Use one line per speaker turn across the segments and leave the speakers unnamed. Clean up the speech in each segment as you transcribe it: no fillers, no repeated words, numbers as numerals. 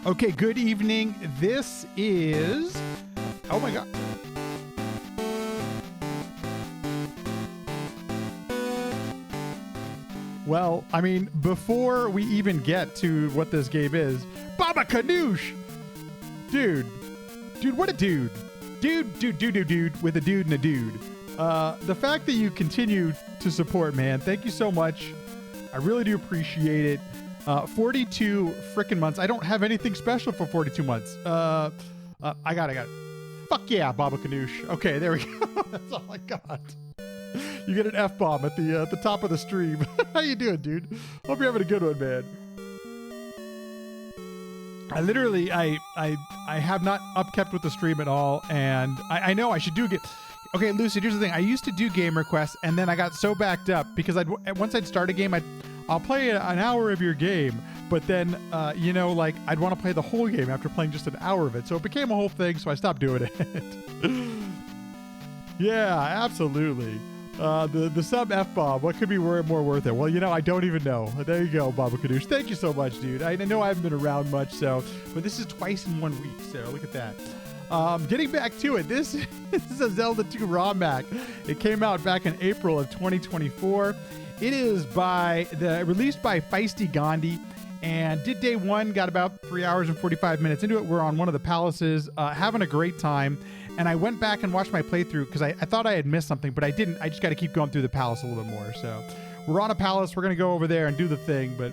Okay, good evening. This is... Oh my god. Well, I mean, before we even get to what this game is, Baba Kanoosh! Dude, what a dude. Dude, with a dude and a dude. The fact that you continue to support, man, thank you so much. I really do appreciate it. 42 frickin' months. I don't have anything special for 42 months. I got it. Fuck yeah, Baba Kanoosh. Okay, there we go. That's all I got. You get an F-bomb at the top of the stream. How you doing, dude? Hope you're having a good one, man. I literally, I have not upkept with the stream at all, and I know I should do get. Okay, Lucid, here's the thing. I used to do game requests, and then I got so backed up because once I'd start a game, I'll play an hour of your game, but then, like, I'd want to play the whole game after playing just an hour of it. So it became a whole thing, so I stopped doing it. Yeah, absolutely. The sub F-bomb, what could be more worth it? Well, I don't even know. There you go, Baba Kadoosh. Thank you so much, dude. I know I haven't been around much, but this is twice in 1 week, so look at that. Getting back to it, this is a Zelda II ROM hack. It came out back in April of 2024. It is released by Feistygandhi, and did day one, got about 3 hours and 45 minutes into it. We're on one of the palaces, having a great time. And I went back and watched my playthrough because I thought I had missed something, but I didn't. I just got to keep going through the palace a little bit more. So we're on a palace. We're going to go over there and do the thing. But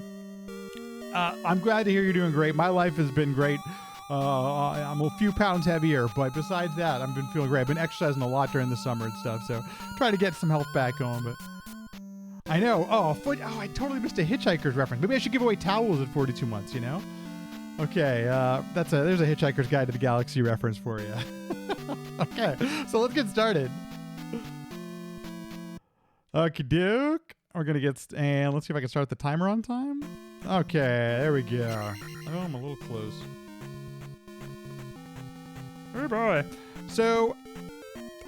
I'm glad to hear you're doing great. My life has been great. I'm a few pounds heavier, but besides that, I've been feeling great. I've been exercising a lot during the summer and stuff. So try to get some health back on. But I know. Oh, I totally missed a Hitchhiker's reference. Maybe I should give away towels at 42 months, Okay, there's a Hitchhiker's Guide to the Galaxy reference for you. Okay, so let's get started. Okie doke. We're gonna and let's see if I can start the timer on time. Okay, there we go. Oh, I'm a little close. Oh boy. So,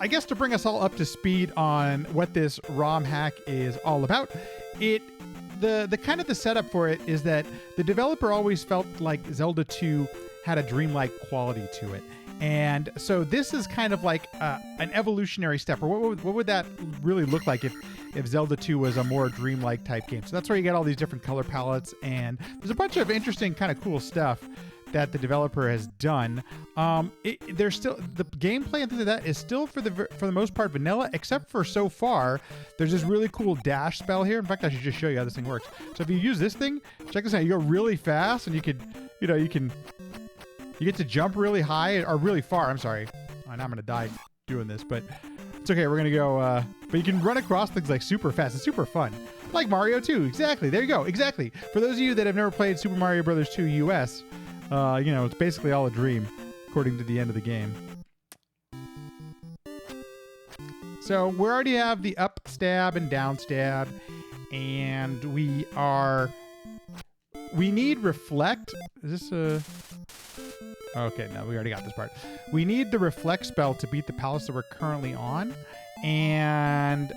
I guess to bring us all up to speed on what this ROM hack is all about, the kind of the setup for it is that the developer always felt like Zelda 2 had a dreamlike quality to it. And so this is kind of like an evolutionary step, or what would that really look like if Zelda 2 was a more dreamlike type game? So that's where you get all these different color palettes, and there's a bunch of interesting kind of cool stuff that the developer has done. There's still the gameplay and things like that is still for the most part vanilla, except for so far there's this really cool dash spell here. In fact, I should just show you how this thing works. So if you use this thing, check this out. You go really fast, and you get to jump really high or really far. I'm sorry. Now I'm gonna die doing this, but it's okay. We're gonna go. But you can run across things like super fast. It's super fun, like Mario 2. Exactly. There you go. Exactly. For those of you that have never played Super Mario Brothers 2 US. It's basically all a dream, according to the end of the game. So we already have the up stab and down stab, and we need reflect. Is this okay, no, we already got this part. We need the reflect spell to beat the palace that we're currently on, and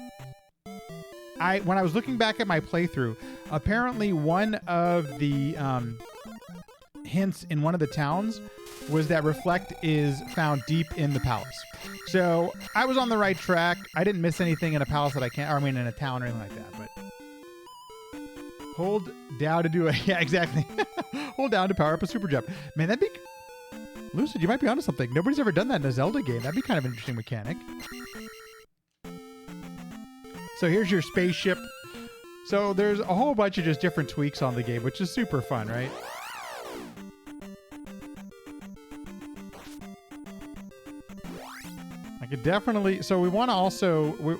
when I was looking back at my playthrough, apparently one of the hints in one of the towns was that reflect is found deep in the palace. So I was on the right track. I didn't miss anything in a palace that in a town or anything like that, but hold down to do it. Yeah, exactly. Hold down to power up a super jump. Man, that'd be Lucid, you might be onto something. Nobody's ever done that in a Zelda game. That'd be kind of an interesting mechanic. So here's your spaceship. So there's a whole bunch of just different tweaks on the game, which is super fun, right? I could definitely... So we want to also... We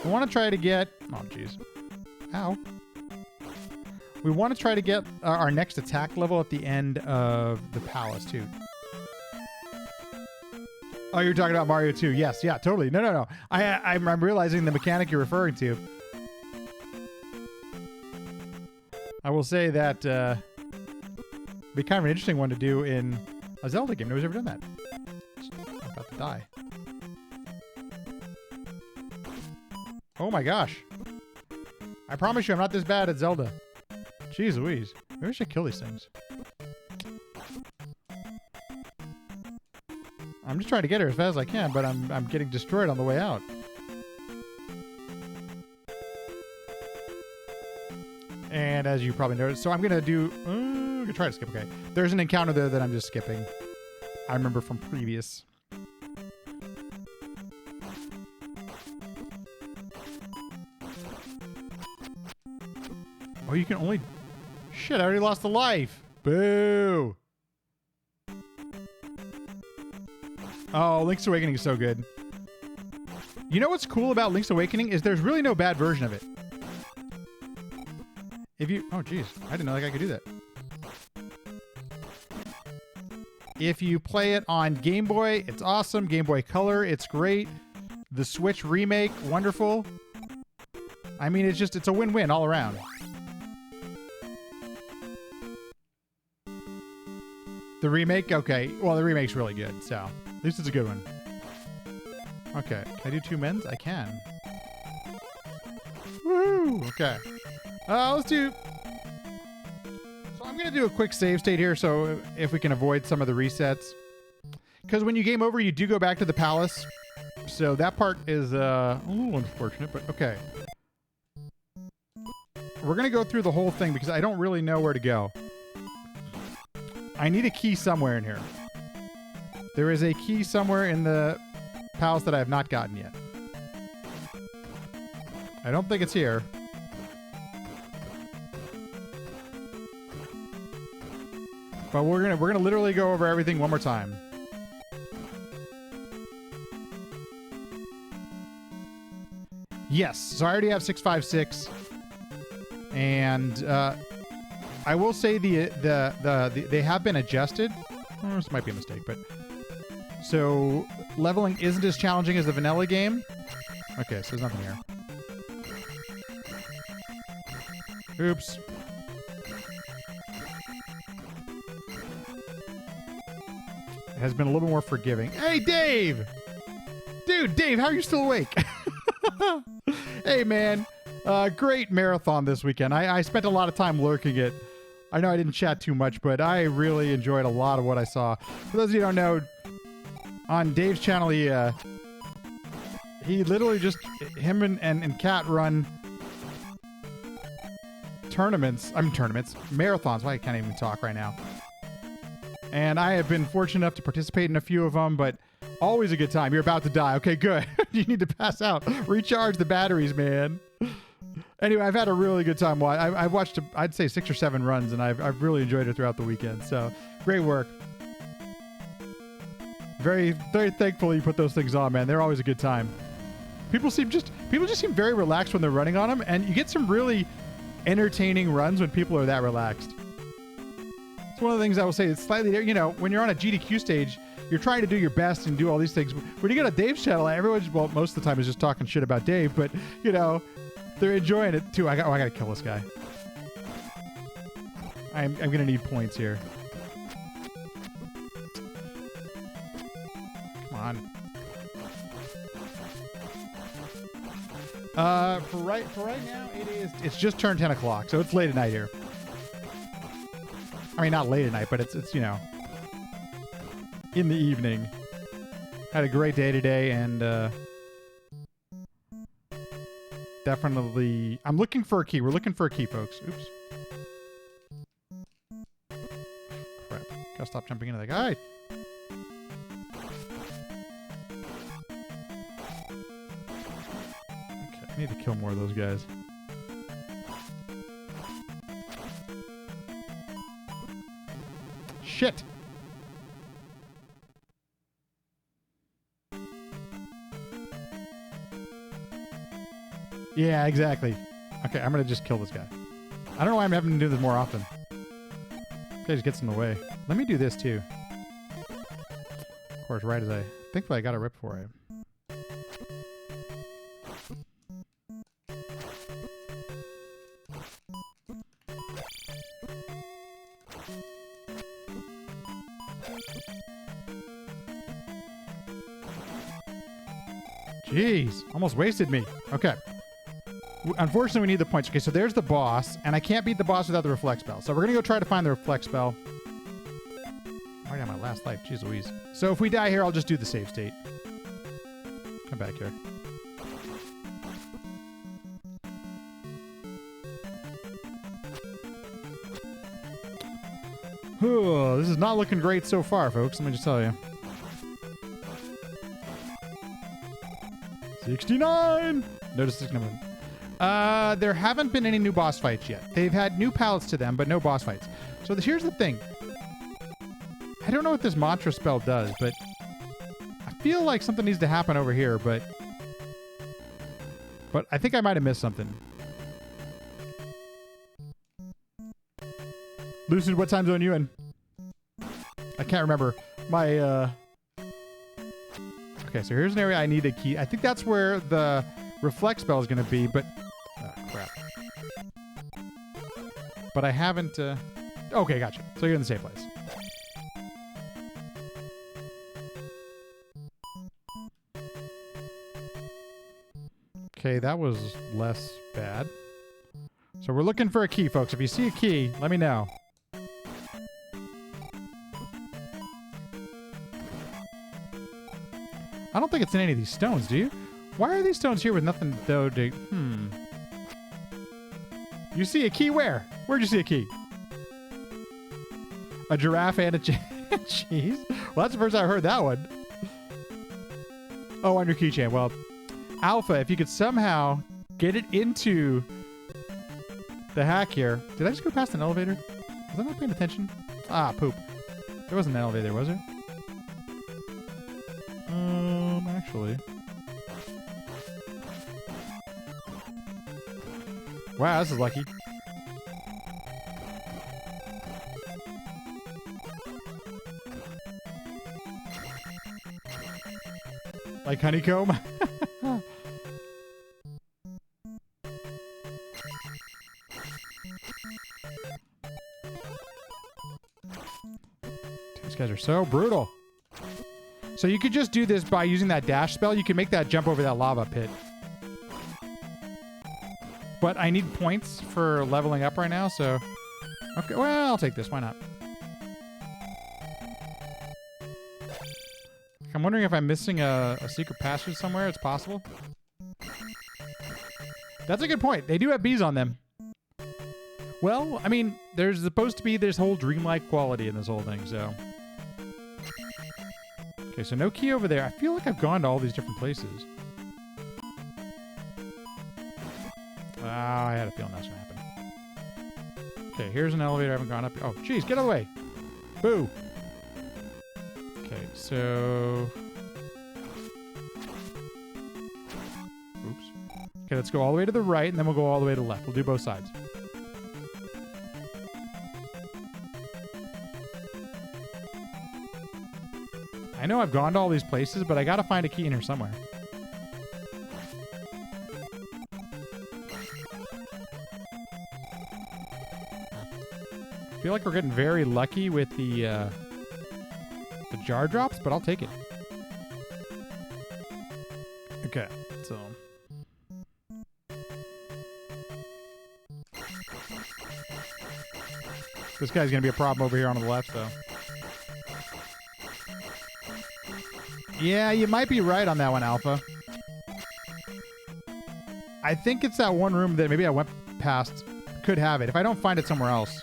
want to try to get... Oh, jeez. Ow. We want to try to get our next attack level at the end of the palace, too. Oh, you're talking about Mario 2. Yes, yeah, totally. No. I'm realizing the mechanic you're referring to. I will say that it'd be kind of an interesting one to do in a Zelda game. Nobody's ever done that. I'm about to die. Oh my gosh. I promise you I'm not this bad at Zelda. Jeez Louise. Maybe I should kill these things. I'm just trying to get her as fast as I can, but I'm getting destroyed on the way out. And as you probably noticed, so I'm gonna do. I'm gonna try to skip. Okay, there's an encounter there that I'm just skipping. I remember from previous. Oh, you can only. Shit! I already lost a life. Boo! Oh, Link's Awakening is so good. You know what's cool about Link's Awakening is there's really no bad version of it. If you... Oh, geez. I didn't know like I could do that. If you play it on Game Boy, it's awesome. Game Boy Color, it's great. The Switch remake, wonderful. I mean, it's a win-win all around. The remake? Okay. Well, the remake's really good, so... At least it's a good one. Okay. Can I do 2 men's? I can. Woo! Okay. Let's do... So I'm going to do a quick save state here, so if we can avoid some of the resets. Because when you game over, you do go back to the palace. So that part is a little unfortunate, but okay. We're going to go through the whole thing because I don't really know where to go. I need a key somewhere in here. There is a key somewhere in the palace that I have not gotten yet. I don't think it's here. But we're gonna literally go over everything one more time. Yes, so I already have 656, and I will say they have been adjusted. Well, this might be a mistake, but so leveling isn't as challenging as the vanilla game. Okay, so there's nothing here. Oops. It has been a little more forgiving. Hey, Dave! Dude, Dave, how are you still awake? Hey, man. Great marathon this weekend. I spent a lot of time lurking it. I know I didn't chat too much, but I really enjoyed a lot of what I saw. For those of you who don't know, on Dave's channel, he literally just, him and Kat run marathons. Why I can't even talk right now. And I have been fortunate enough to participate in a few of them, but always a good time. You're about to die. Okay, good. You need to pass out. Recharge the batteries, man. Anyway, I've had a really good time. I've watched, I'd say 6 or 7 runs, and I've really enjoyed it throughout the weekend. So, great work. Very, very thankful you put those things on, man. They're always a good time. People just seem very relaxed when they're running on them, and you get some really entertaining runs when people are that relaxed. It's one of the things I will say. It's slightly, you know, when you're on a GDQ stage, you're trying to do your best and do all these things. When you get on Dave's channel, everyone's, well, most of the time is just talking shit about Dave, but, you know, they're enjoying it too. I gotta kill this guy. I'm gonna need points here. Come on. For right now, it's just turned 10 o'clock, so it's late at night here. I mean, not late at night, but it's you know, in the evening. Had a great day today, and definitely, I'm looking for a key. We're looking for a key, folks. Oops. Crap. Gotta stop jumping into that guy. Okay, I need to kill more of those guys. Shit! Yeah, exactly. Okay, I'm gonna just kill this guy. I don't know why I'm having to do this more often. This guy just gets in the way. Let me do this too. Of course, right as thankfully I got a rip for it. Jeez, almost wasted me. Okay. Unfortunately, we need the points. Okay, so there's the boss, and I can't beat the boss without the reflect spell. So we're going to go try to find the reflect spell. I'm already on my last life. Jeez Louise. So if we die here, I'll just do the save state. Come back here. This is not looking great so far, folks. Let me just tell you. 69! Notice this number. There haven't been any new boss fights yet. They've had new palettes to them, but no boss fights. So here's the thing. I don't know what this mantra spell does, but I feel like something needs to happen over here, but I think I might have missed something. Lucid, what time zone are you in? I can't remember. My, Okay, so here's an area I need a key. I think that's where the reflect spell is going to be, but... Oh, crap. But I haven't, Okay, gotcha. So you're in the safe place. Okay, that was less bad. So we're looking for a key, folks. If you see a key, let me know. I don't think it's in any of these stones, do you? Why are these stones here with nothing, though, to... You see a key where? Where'd you see a key? A giraffe and a cheese? Well, that's the first time I heard that one. Oh, on your keychain. Well, Alpha, if you could somehow get it into the hack here. Did I just go past an elevator? Was I not paying attention? Ah, poop. There wasn't an elevator there, was there? Actually. Wow, this is lucky. Like honeycomb? These guys are so brutal. So you could just do this by using that dash spell. You can make that jump over that lava pit. But I need points for leveling up right now, so... Okay, well, I'll take this. Why not? I'm wondering if I'm missing a secret passage somewhere. It's possible. That's a good point. They do have bees on them. Well, I mean, there's supposed to be this whole dreamlike quality in this whole thing, so... Okay, so no key over there. I feel like I've gone to all these different places. Ah, I had a feeling that's going to happen. Okay, here's an elevator I haven't gone up. Oh, jeez, get out of the way. Boo. Okay, so... Oops. Okay, let's go all the way to the right, and then we'll go all the way to the left. We'll do both sides. I know I've gone to all these places, but I gotta find a key in here somewhere. I feel like we're getting very lucky with the jar drops, but I'll take it. Okay, so... This guy's gonna be a problem over here on the left, though. Yeah, you might be right on that one, Alpha. I think it's that one room that maybe I went past. Could have it, if I don't find it somewhere else.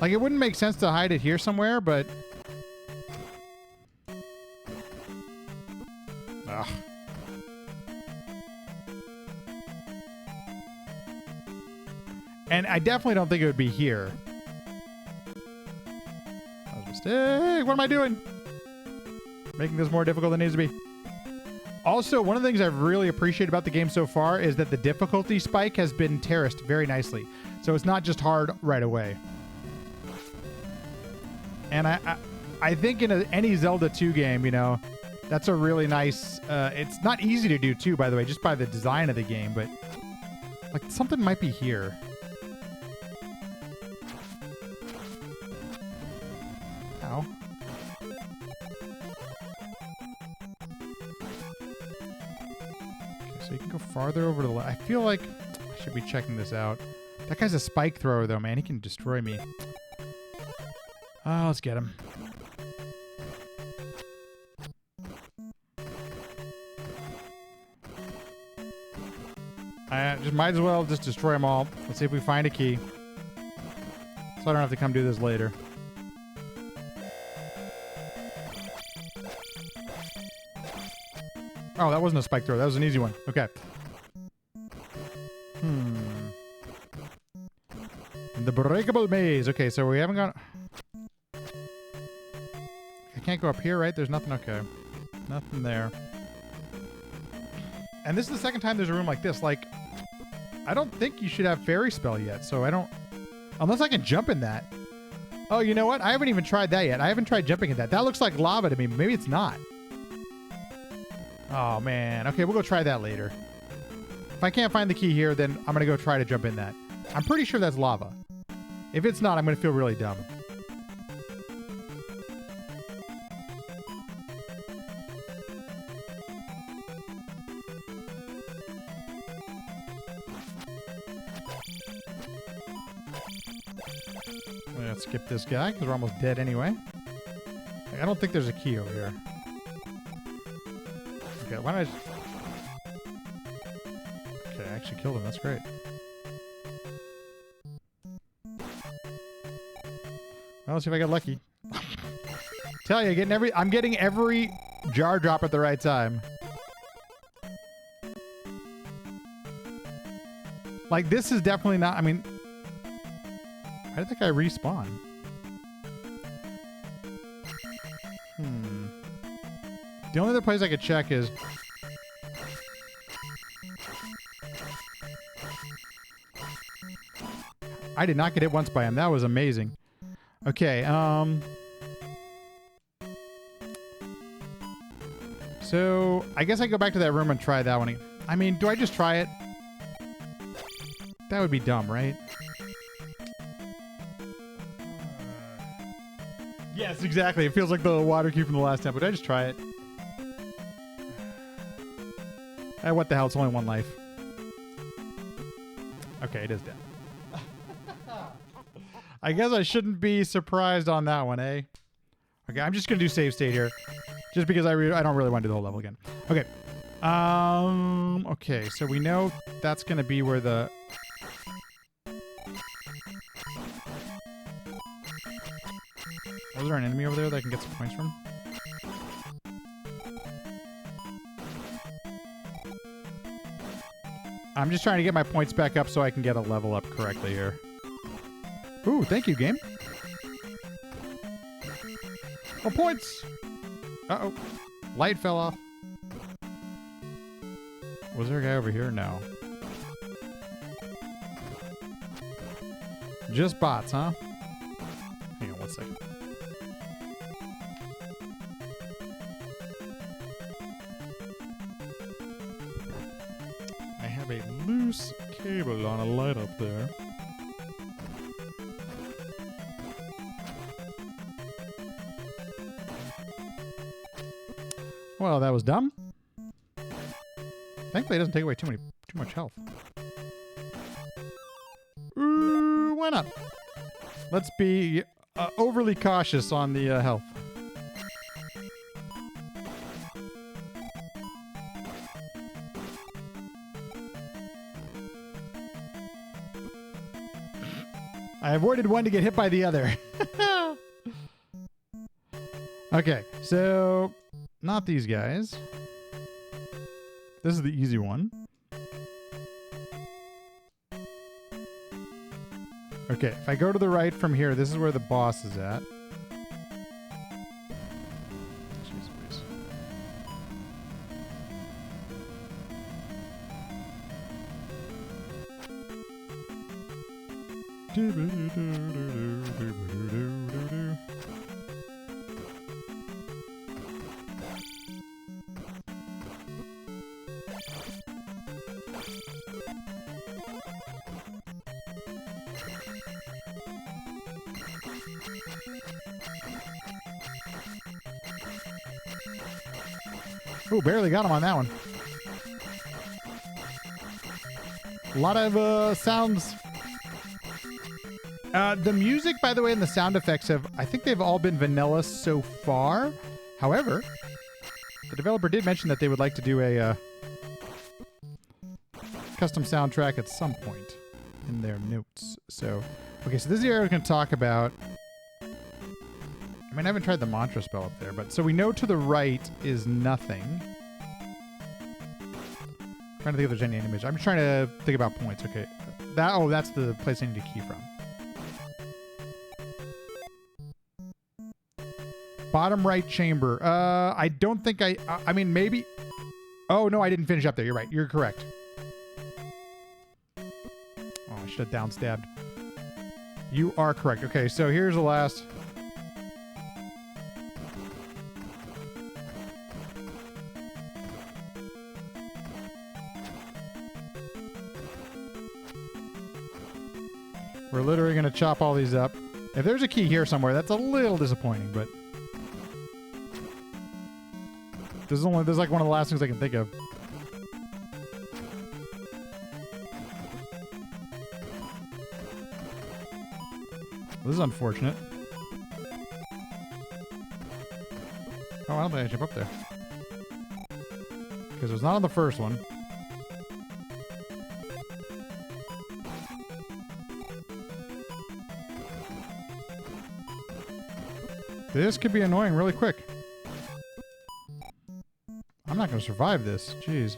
Like, it wouldn't make sense to hide it here somewhere, but... Ugh. And I definitely don't think it would be here. That was a mistake. What am I doing? Making this more difficult than it needs to be. Also, one of the things I've really appreciated about the game so far is that the difficulty spike has been terraced very nicely. So it's not just hard right away. And I think in any Zelda 2 game, you know, that's a really nice... it's not easy to do, too, by the way, just by the design of the game. But, like, something might be here. Ow. so you can go farther over to the left. I feel like I should be checking this out. That guy's a spike thrower, though, man. He can destroy me. Oh, let's get him. I just might as well just destroy them all. Let's see if we find a key. So I don't have to come do this later. Oh, that wasn't a spike throw. That was an easy one. Okay. The breakable maze. Okay, so we haven't gone... I can't go up here, right? There's nothing. Okay. Nothing there. And this is the second time there's a room like this. Like, I don't think you should have fairy spell yet, so I don't... Unless I can jump in that. Oh, you know what? I haven't even tried that yet. I haven't tried jumping in that. That looks like lava to me. Maybe it's not. Oh, man. Okay, we'll go try that later. If I can't find the key here, then I'm going to go try to jump in that. I'm pretty sure that's lava. If it's not, I'm going to feel really dumb. Let's skip this guy because we're almost dead anyway. I don't think there's a key over here. Okay, why don't I just... Okay, I actually killed him. That's great. Well, let's see if I get lucky. Tell you, I'm getting every jar drop at the right time. Like, this is definitely not... I mean... Why did that guy respawn? The only other place I could check is... I did not get hit once by him. That was amazing. Okay, so, I guess I go back to that room and try that one again. I mean, do I just try it? That would be dumb, right? Yes, exactly. It feels like the water cube from the last time, but I just try it. What the hell? It's only one life. Okay, it is dead. I guess I shouldn't be surprised on that one, eh? Okay, I'm just gonna do save state here, just because I don't really want to do the whole level again. Okay. Okay, so we know that's gonna be where the... Was there an enemy over there that I can get some points from? I'm just trying to get my points back up so I can get a level up correctly here. Ooh, thank you, game. Oh, points! Uh-oh. Light fell off. Was there a guy over here? No. Just bots, huh? Hang on one second. I have a loose cable on a light up there. Well, that was dumb. Thankfully, it doesn't take away too much health. Ooh, why not? Let's be overly cautious on the health. I avoided one to get hit by the other. Okay, so not these guys. This is the easy one. Okay, if I go to the right from here, this is where the boss is at. Jeez, Ooh, barely got him on that one. A lot of sounds. The music, by the way, and the sound effects I think they've all been vanilla so far. However, the developer did mention that they would like to do a custom soundtrack at some point in their notes. So, okay, so this is the area we're going to talk about. I mean, I haven't tried the mantra spell up there, but so we know to the right is nothing. I'm trying to think if there's any image. I'm just trying to think about points. Okay, that's the place I need to key from. Bottom right chamber. I don't think I mean, maybe. Oh, no, I didn't finish up there. You're right. You're correct. Oh, I should have downstabbed. You are correct. Okay, so here's the last. We're literally going to chop all these up. If there's a key here somewhere, that's a little disappointing, but this is like one of the last things I can think of. This is unfortunate. Oh, I don't think I jump up there. Because it was not on the first one. This could be annoying really quick. I'm not going to survive this. Jeez.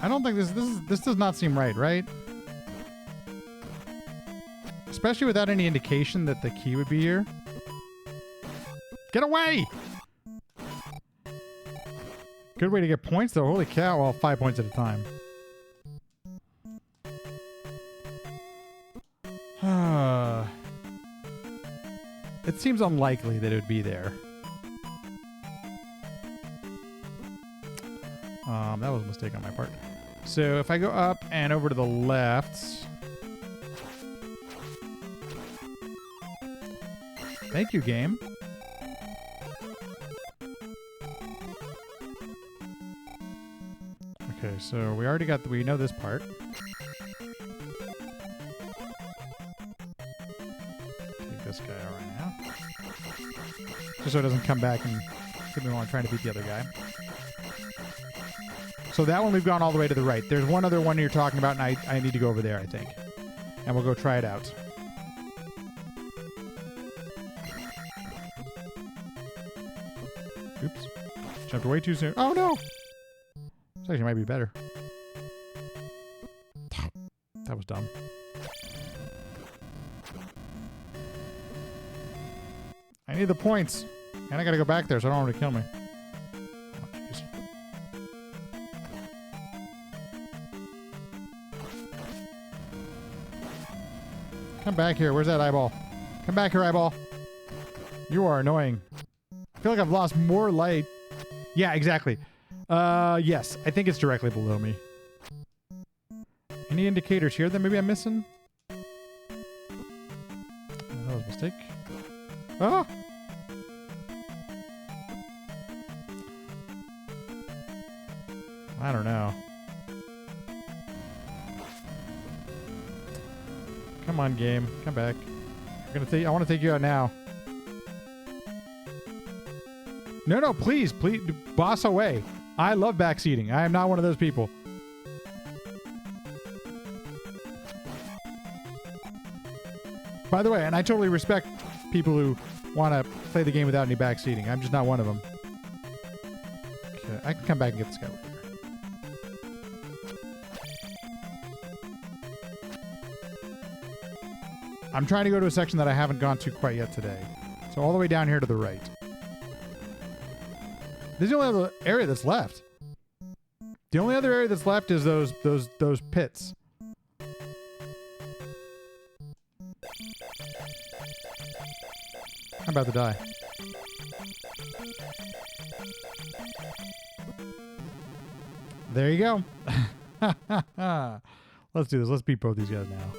I don't think this does not seem right? Especially without any indication that the key would be here. Get away! Good way to get points, though. Holy cow. Well, 5 points at a time. It seems unlikely that it would be there. That was a mistake on my part. So if I go up and over to the left... Thank you, game. Okay, so we already got we know this part. Take this guy out right now. Just so it doesn't come back and get me while I'm trying to beat the other guy. So that one we've gone all the way to the right. There's one other one you're talking about, and I need to go over there, I think. And we'll go try it out. Oops. Jumped way too soon. Oh, no! This actually might be better. That was dumb. I need the points. And I gotta go back there, so I don't want him to kill me. Oh, jeez. Come back here. Where's that eyeball? Come back here, eyeball. You are annoying. I feel like I've lost more light. Yeah, exactly. Yes. I think it's directly below me. Any indicators here that maybe I'm missing? Oh, that was a mistake. Oh! I don't know. Come on, game. Come back. I want to take you out now. No, please, boss away. I love backseating. I am not one of those people. By the way, and I totally respect people who want to play the game without any backseating. I'm just not one of them. Okay, I can come back and get this guy later. I'm trying to go to a section that I haven't gone to quite yet today. So all the way down here to the right. This is the only other area that's left. The only other area that's left is those pits. I'm about to die. There you go. Let's do this. Let's beat both these guys now.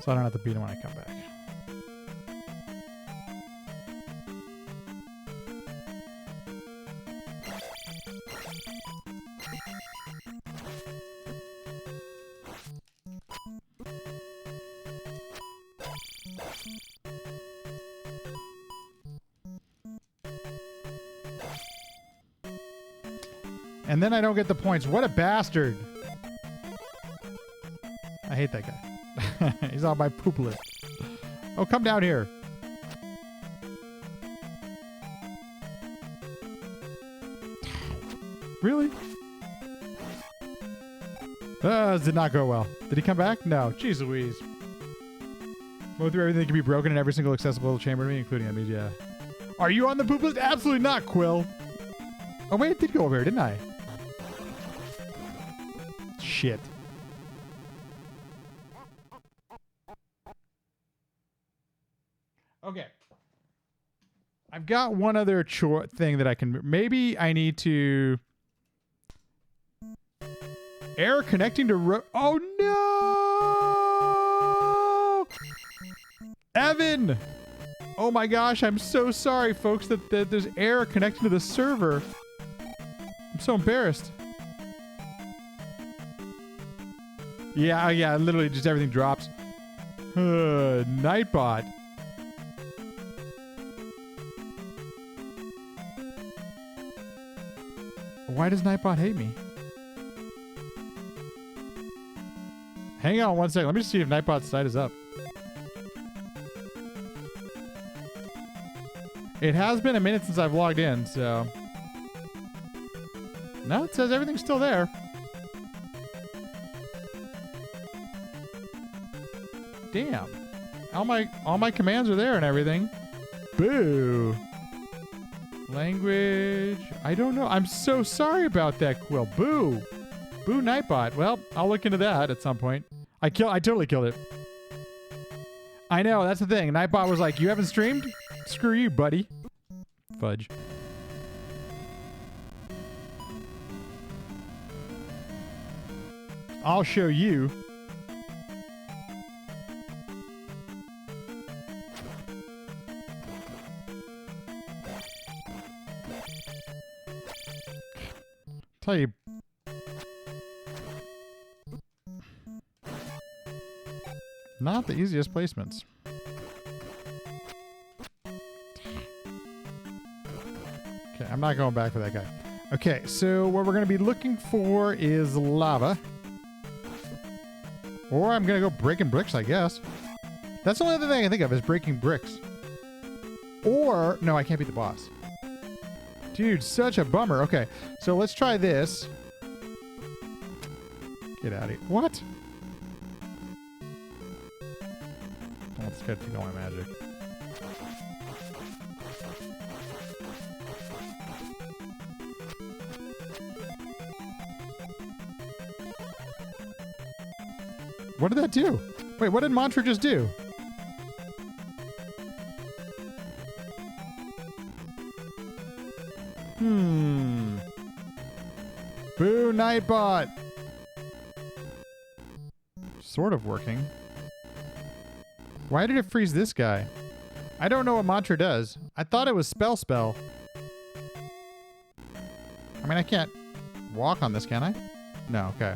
So I don't have to beat him when I come back. And then I don't get the points. What a bastard. I hate that guy. He's on my poop list. Oh, come down here. Really? Did not go well. Did he come back? No. Jeez Louise. Go through everything that can be broken in every single accessible chamber to me, including enemies, yeah. Are you on the poop list? Absolutely not, Quill. Oh, wait, it did go over here, didn't I? Shit. Okay. I've got one other thing that I can... Maybe I need to... Error connecting to... Oh, no! Evan! Oh, my gosh. I'm so sorry, folks, that there's error connecting to the server. I'm so embarrassed. Yeah, literally just everything drops. Nightbot. Why does Nightbot hate me? Hang on one second. Let me see if Nightbot's site is up. It has been a minute since I've logged in, so... No, it says everything's still there. Damn. All my commands are there and everything. Boo. Language. I don't know. I'm so sorry about that, Quill. Boo. Boo Nightbot. Well, I'll look into that at some point. I totally killed it. I know, that's the thing. Nightbot was like, you haven't streamed? Screw you, buddy. Fudge. I'll show you. Tell you. Not the easiest placements. Okay, I'm not going back for that guy. Okay, so what we're going to be looking for is lava. Or I'm going to go breaking bricks, I guess. That's the only other thing I can think of is breaking bricks. Or, no, I can't beat the boss. Dude, such a bummer. Okay, so let's try this. Get out of here. What? I'm scared to go my magic. What did that do? Wait, what did Mantra just do? Boo, Nightbot! Sort of working. Why did it freeze this guy? I don't know what Mantra does. I thought it was spell. I mean, I can't walk on this, can I? No, okay.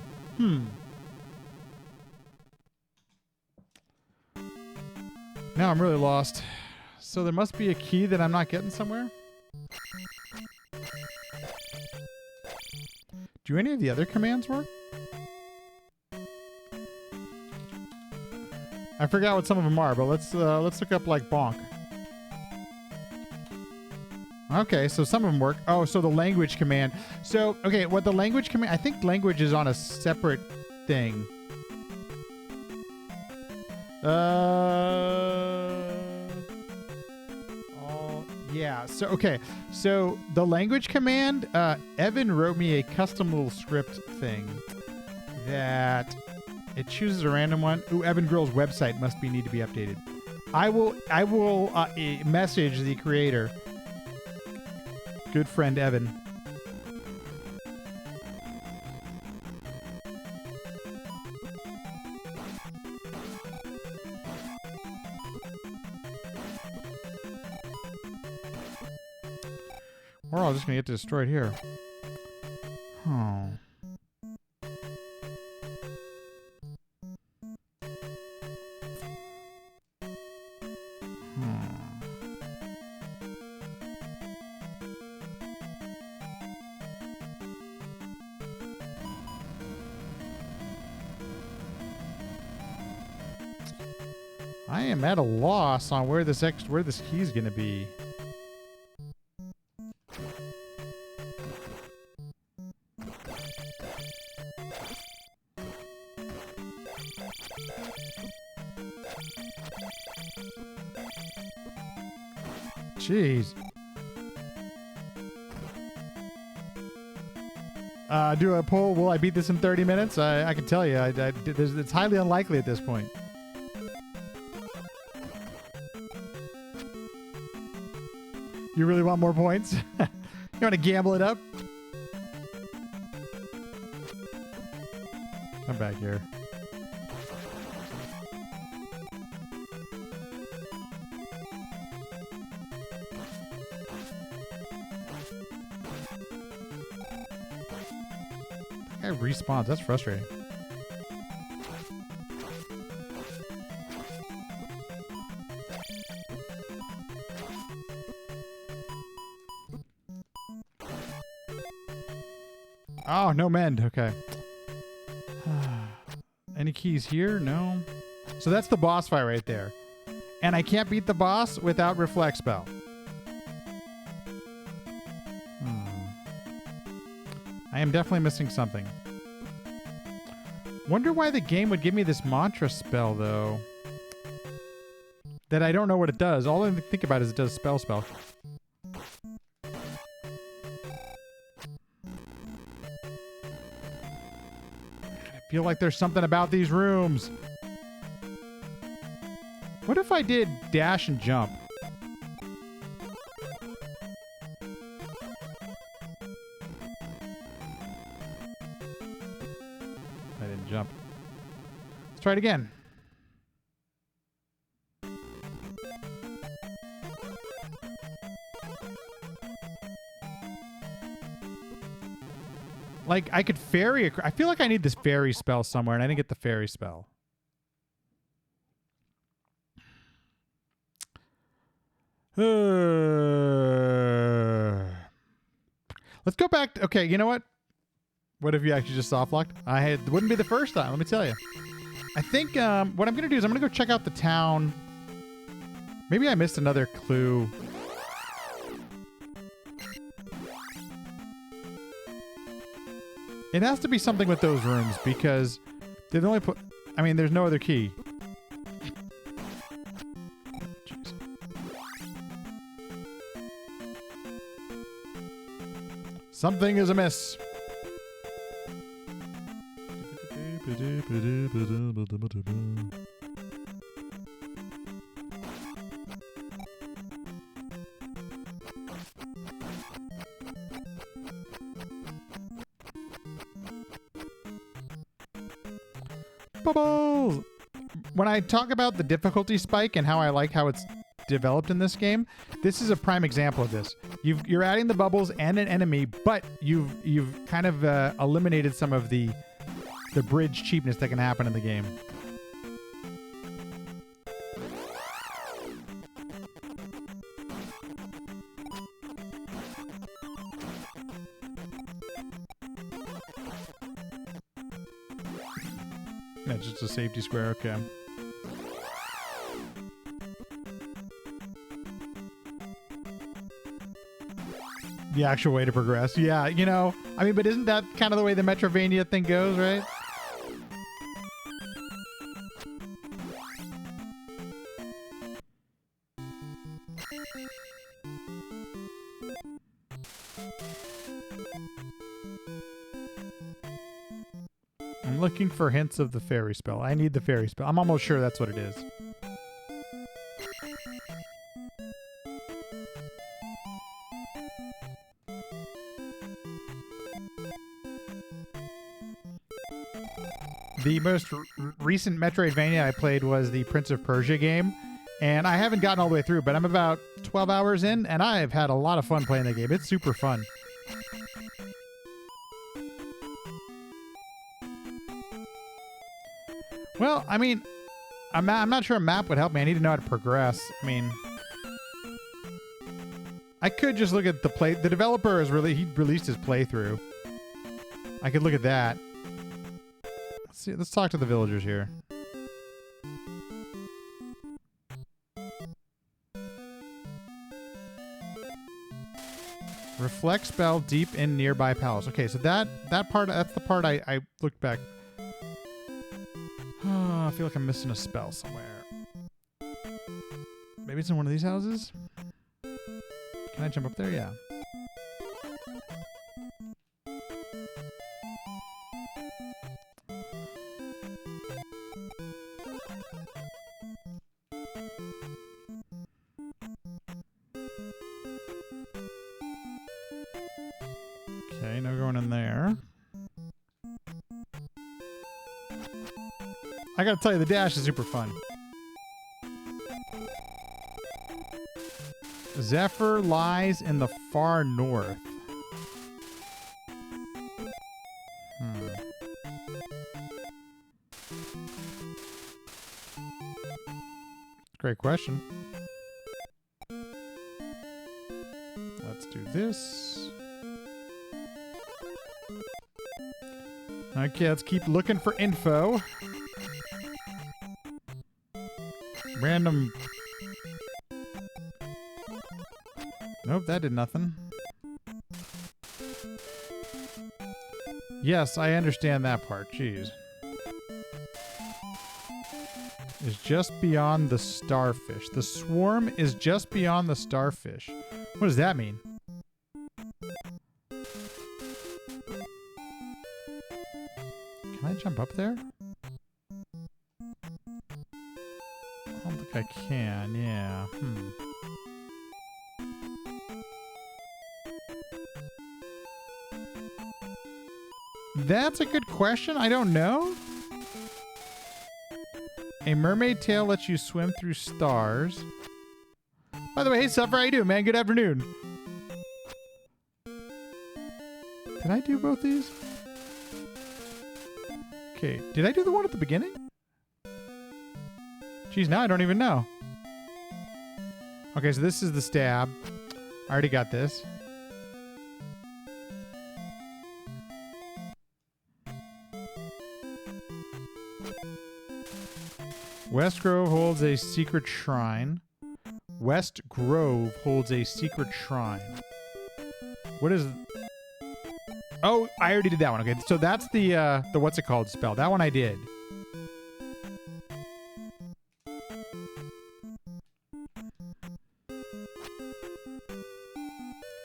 Now I'm really lost. So there must be a key that I'm not getting somewhere? Do any of the other commands work? I forgot what some of them are, but let's look up like bonk. Okay, so some of them work. Oh, so the language command. So, okay, what the language command... I think language is on a separate thing. Yeah, so, okay. So, the language command, Evan wrote me a custom little script thing that it chooses a random one. Ooh, Evan Grill's website need to be updated. I will message the creator. Good friend, Evan. We're all just gonna get destroyed here. Oh. I am at a loss on where this key is gonna be. Jeez. Do a poll. Will I beat this in 30 minutes? I can tell you, it's highly unlikely at this point. You really want more points? You want to gamble it up? Come back here. That guy respawns. That's frustrating. Oh, no mend. Okay. Any keys here? No. So that's the boss fight right there. And I can't beat the boss without reflect spell. I am definitely missing something. Wonder why the game would give me this mantra spell, though. That I don't know what it does. All I think about is it does spell. I feel like there's something about these rooms. What if I did dash and jump? I didn't jump. Let's try it again. Like, I could fairy... I feel like I need this fairy spell somewhere, and I didn't get the fairy spell. Let's go back... Okay, you know what? What if you actually just soft-locked? It wouldn't be the first time, let me tell you. I think what I'm going to do is I'm going to go check out the town. Maybe I missed another clue. It has to be something with those rooms because they've only put... I mean, there's no other key. Jeez. Something is amiss. Bubbles! When I talk about the difficulty spike and how I like how it's developed in this game, this is a prime example of this. You're adding the bubbles and an enemy, but you've kind of eliminated some of the bridge cheapness that can happen in the game. Yeah, just a safety square, okay. The actual way to progress. Yeah, you know, I mean, but isn't that kind of the way the Metrovania thing goes, right? I'm looking for hints of the fairy spell. I need the fairy spell. I'm almost sure that's what it is. The most recent Metroidvania I played was the Prince of Persia game, And I haven't gotten all the way through, but I'm about 12 hours in, and I've had a lot of fun playing the game. It's super fun. Well, I mean, I'm not sure a map would help me. I need to know how to progress. I mean, I could just look at the play. The developer he released his playthrough. I could look at that. Let's see. Let's talk to the villagers here. Reflect spell deep in nearby palace. Okay, so that's the part I looked back. Oh, I feel like I'm missing a spell somewhere. Maybe it's in one of these houses? Can I jump up there? Yeah. Okay, no going in there. I gotta tell you, the dash is super fun. Zephyr lies in the far north. Great question. Let's do this. Okay, let's keep looking for info. Random. Nope, that did nothing. Yes, I understand that part. Jeez. Is just beyond the starfish. The swarm is just beyond the starfish. What does that mean? Can I jump up there? I don't think I can, yeah. That's a good question. I don't know. A mermaid tail lets you swim through stars. By the way, hey, Suffer, how you doing, man? Good afternoon. Did I do both these? Okay, did I do the one at the beginning? Geez, now I don't even know. Okay, so this is the stab. I already got this. West Grove holds a secret shrine. West Grove holds a secret shrine. What is... Oh, I already did that one. Okay, so that's the what's it called spell. That one I did.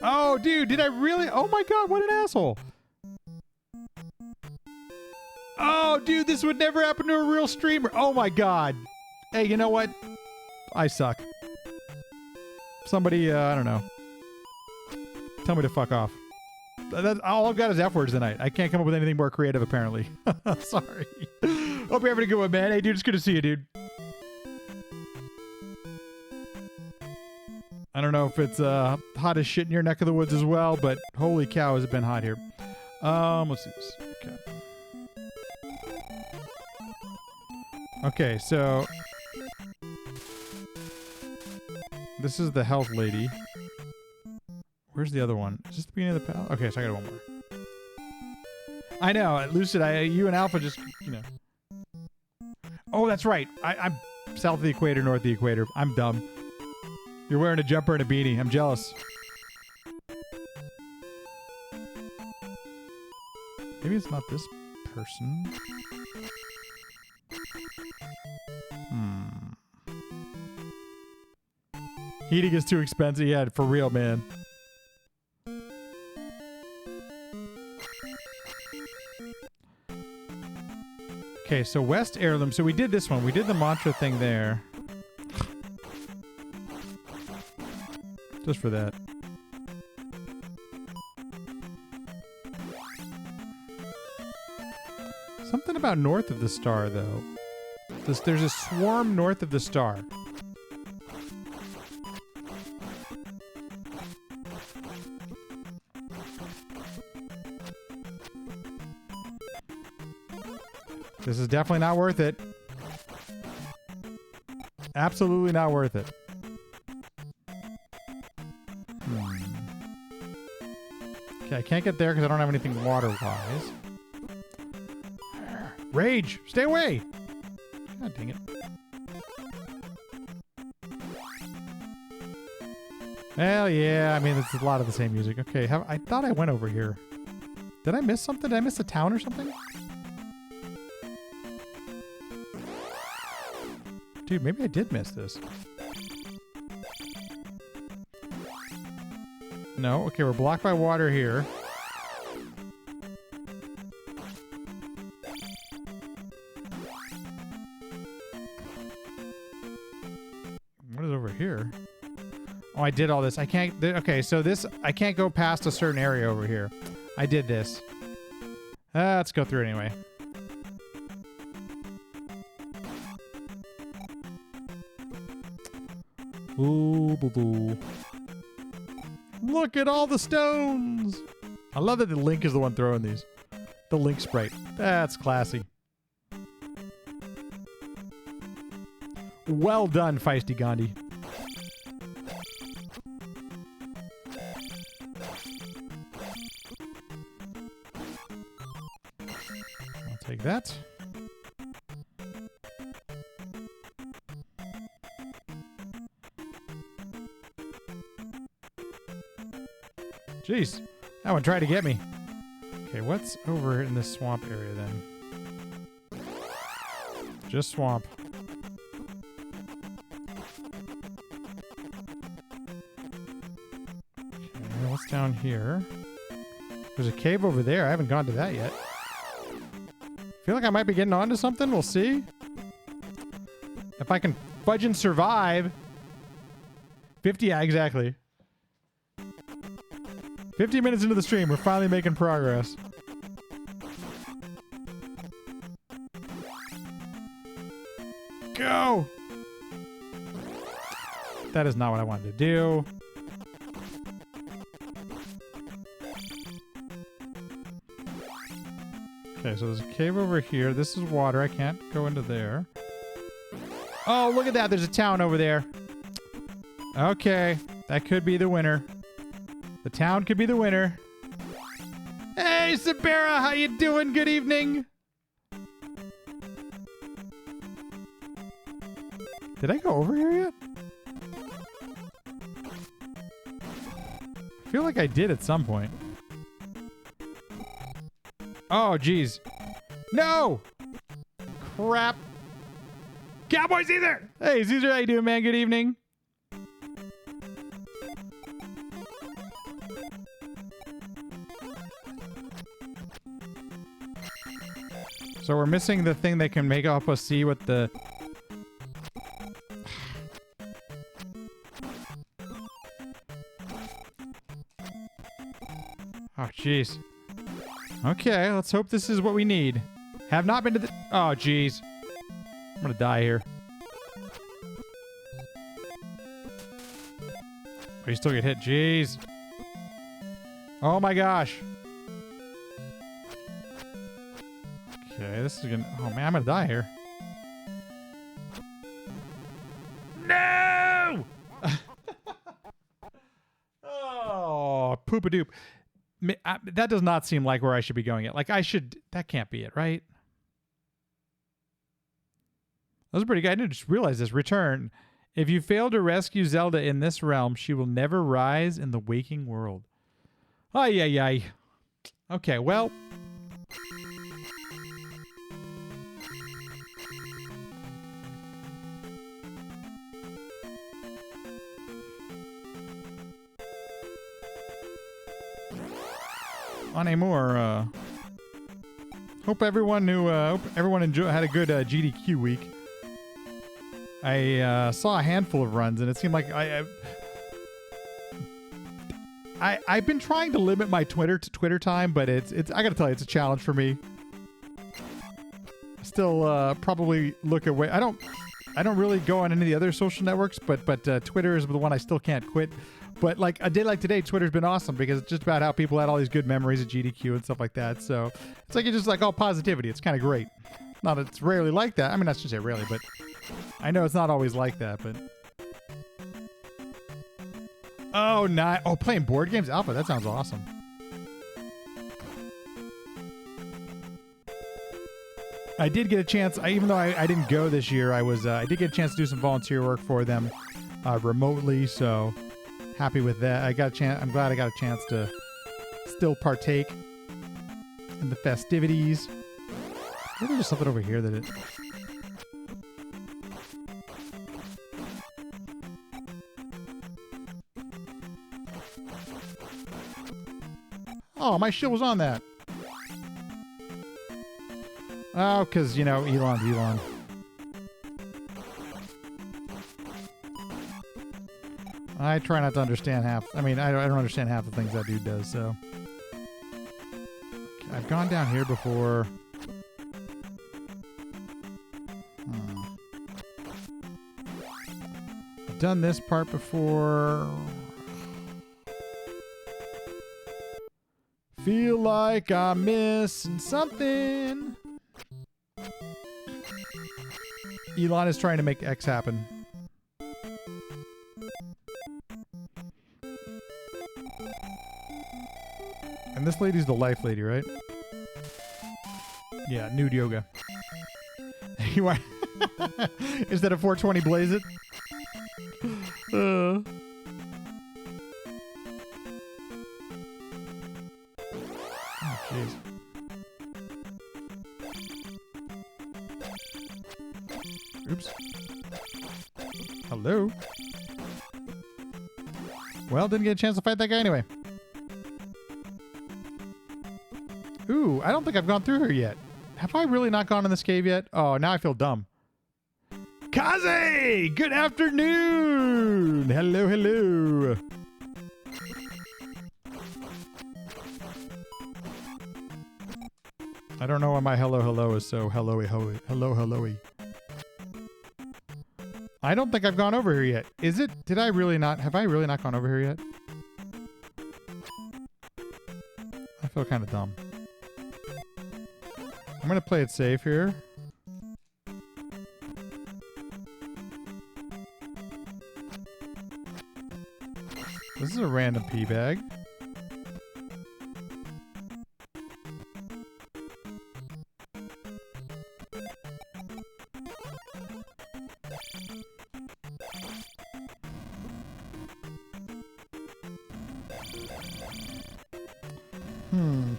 Oh, dude, did I really? Oh my god, what an asshole. Oh, dude, this would never happen to a real streamer. Oh my god. Hey, you know what? I suck. Somebody, I don't know. Tell me to fuck off. All I've got is F words tonight. I can't come up with anything more creative, apparently. Sorry. Hope you're having a good one, man. Hey, dude, it's good to see you, dude. I don't know if it's hot as shit in your neck of the woods as well, but holy cow, has it been hot here. Let's see this. Okay. Okay, so this is the health lady. Where's the other one? Is this the beginning of the palace? Okay, so I got one more. I know, Lucid, you and Alpha just, you know. Oh, that's right. I'm south of the equator, north of the equator. I'm dumb. You're wearing a jumper and a beanie. I'm jealous. Maybe it's not this person. Heating is too expensive. Yeah, for real, man. Okay, so West Heirloom. So we did this one. We did the mantra thing there. Just for that. Something about north of the star, though. There's a swarm north of the star. This is definitely not worth it. Absolutely not worth it. Okay, I can't get there because I don't have anything water-wise. Rage! Stay away! God dang it. Hell yeah, I mean, it's a lot of the same music. Okay, I thought I went over here. Did I miss something? Did I miss a town or something? Dude, maybe I did miss this. No, okay, we're blocked by water here. What is over here? Oh, I did all this. I can't... Okay, so this... I can't go past a certain area over here. I did this. Let's go through it anyway. Ooh, boo boo. Look at all the stones! I love that the Link is the one throwing these. The Link sprite. That's classy. Well done, Feistygandhi. I'll take that. Jeez, that one tried to get me. Okay, what's over in this swamp area then? Just swamp. Okay, what's down here? There's a cave over there. I haven't gone to that yet. Feel like I might be getting onto something. We'll see. If I can fudge and survive. 50, yeah, exactly. 50 minutes into the stream, we're finally making progress. Go! That is not what I wanted to do. Okay, so there's a cave over here. This is water. I can't go into there. Oh, look at that. There's a town over there. Okay, that could be the winner. The town could be the winner. Hey, Sabera, how you doing? Good evening. Did I go over here yet? I feel like I did at some point. Oh, geez. No! Crap. Cowboy Caesar! Hey, Caesar, how you doing, man? Good evening. So we're missing the thing that can make help us see what the... Oh, jeez. Okay, let's hope this is what we need. Have not been to the... Oh, jeez. I'm gonna die here. Oh, you still get hit. Jeez. Oh my gosh. Okay, this is gonna... Oh man, I'm gonna die here. No! Oh, poop-a-doop. That does not seem like where I should be going yet. Like, I should... That can't be it, right? That was pretty good. I didn't just realize this. Return. If you fail to rescue Zelda in this realm, she will never rise in the waking world. Ay, ay, ay. Okay, well... On a more, hope everyone had a good GDQ week. I saw a handful of runs, and it seemed like I've been trying to limit my Twitter time, but it's I gotta tell you, it's a challenge for me. Still probably look away. I don't really go on any of the other social networks, but Twitter is the one I still can't quit. But like a day like today, Twitter's been awesome because it's just about how people had all these good memories of GDQ and stuff like that. So it's like all positivity. It's kind of great. Not it's rarely like that. I mean, I should say rarely, but I know it's not always like that, but... Oh, nice. Oh, playing board games alpha. That sounds awesome. I did get a chance, even though I didn't go this year, I did get a chance to do some volunteer work for them remotely, so happy with that. I'm glad I got a chance to still partake in the festivities. Maybe there's something over here that it... Oh, my shield was on that. Oh, because, you know, Elon's Elon. I try not to understand I don't understand half the things that dude does, so. I've gone down here before. I've done this part before. Feel like I'm missing something. Elon is trying to make X happen. And this lady's the life lady, right? Yeah, nude yoga. You are instead of 420 blaze it. Oh, jeez. Oops. Hello. Well, didn't get a chance to fight that guy anyway. Ooh, I don't think I've gone through here yet. Have I really not gone in this cave yet? Oh, now I feel dumb. Kaze! Good afternoon! Hello, hello. I don't know why my hello is so hello-y. I don't think I've gone over here yet. Is it? Have I really not gone over here yet? I feel kind of dumb. I'm going to play it safe here. This is a random pea bag.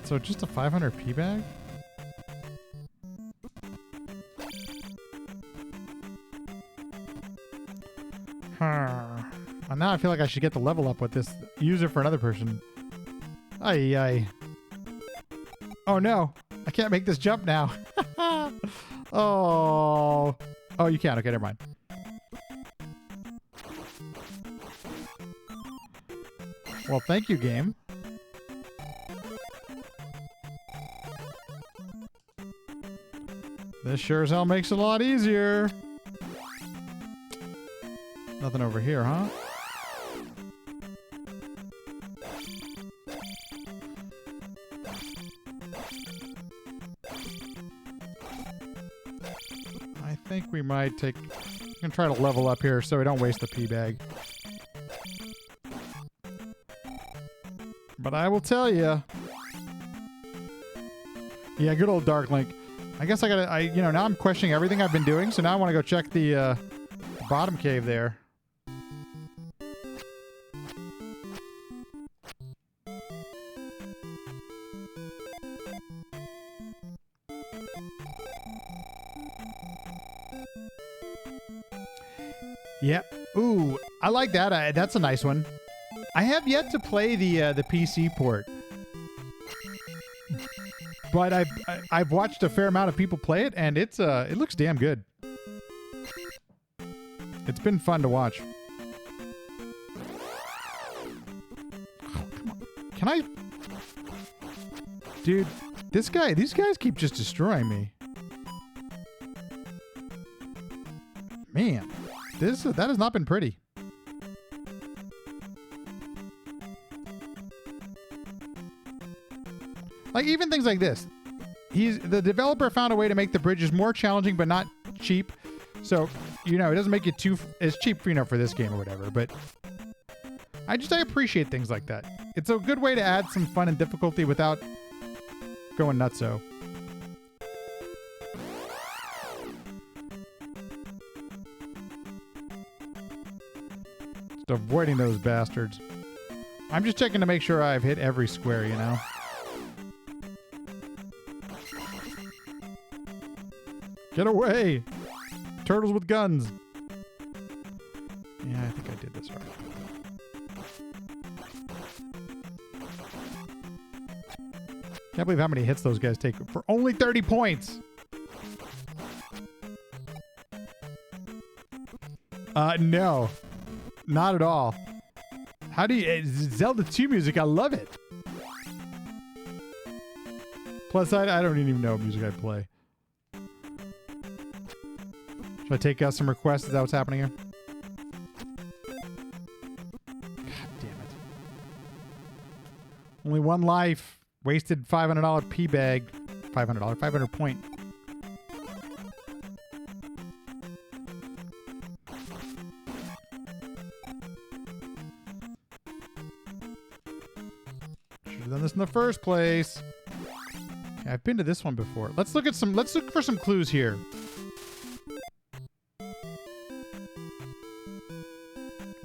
So just a 500 pea bag? Well, now I feel like I should get the level up with this. Use it for another person. Ay. Oh no. I can't make this jump now. Oh. Oh, you can. Okay, never mind. Well, thank you, game. This sure as hell makes it a lot easier. Nothing over here, huh? I think we might I'm gonna try to level up here so we don't waste the pea bag. But I will tell you. Yeah, good old Dark Link. I guess now I'm questioning everything I've been doing, so now I want to go check the bottom cave there. Yeah. Ooh, I like that. That's a nice one. I have yet to play the PC port. But I've watched a fair amount of people play it, and it looks damn good. It's been fun to watch. Oh, come on. Can I? Dude, these guys keep just destroying me. Man, that has not been pretty. Like, even things like this. the developer found a way to make the bridges more challenging but not cheap. So, it doesn't make it as cheap, for this game or whatever. But I appreciate things like that. It's a good way to add some fun and difficulty without going nutso. Just avoiding those bastards. I'm just checking to make sure I've hit every square, Get away! Turtles with guns. Yeah, I think I did this right. Can't believe how many hits those guys take for only 30 points. No. Not at all. How do you... Zelda 2 music, I love it. Plus, I don't even know what music I play. Should I take out some requests? Is that what's happening here? God damn it. Only one life. Wasted $500 P bag. $500. 500 point. Should have done this in the first place. Okay, I've been to this one before. Let's look for some clues here.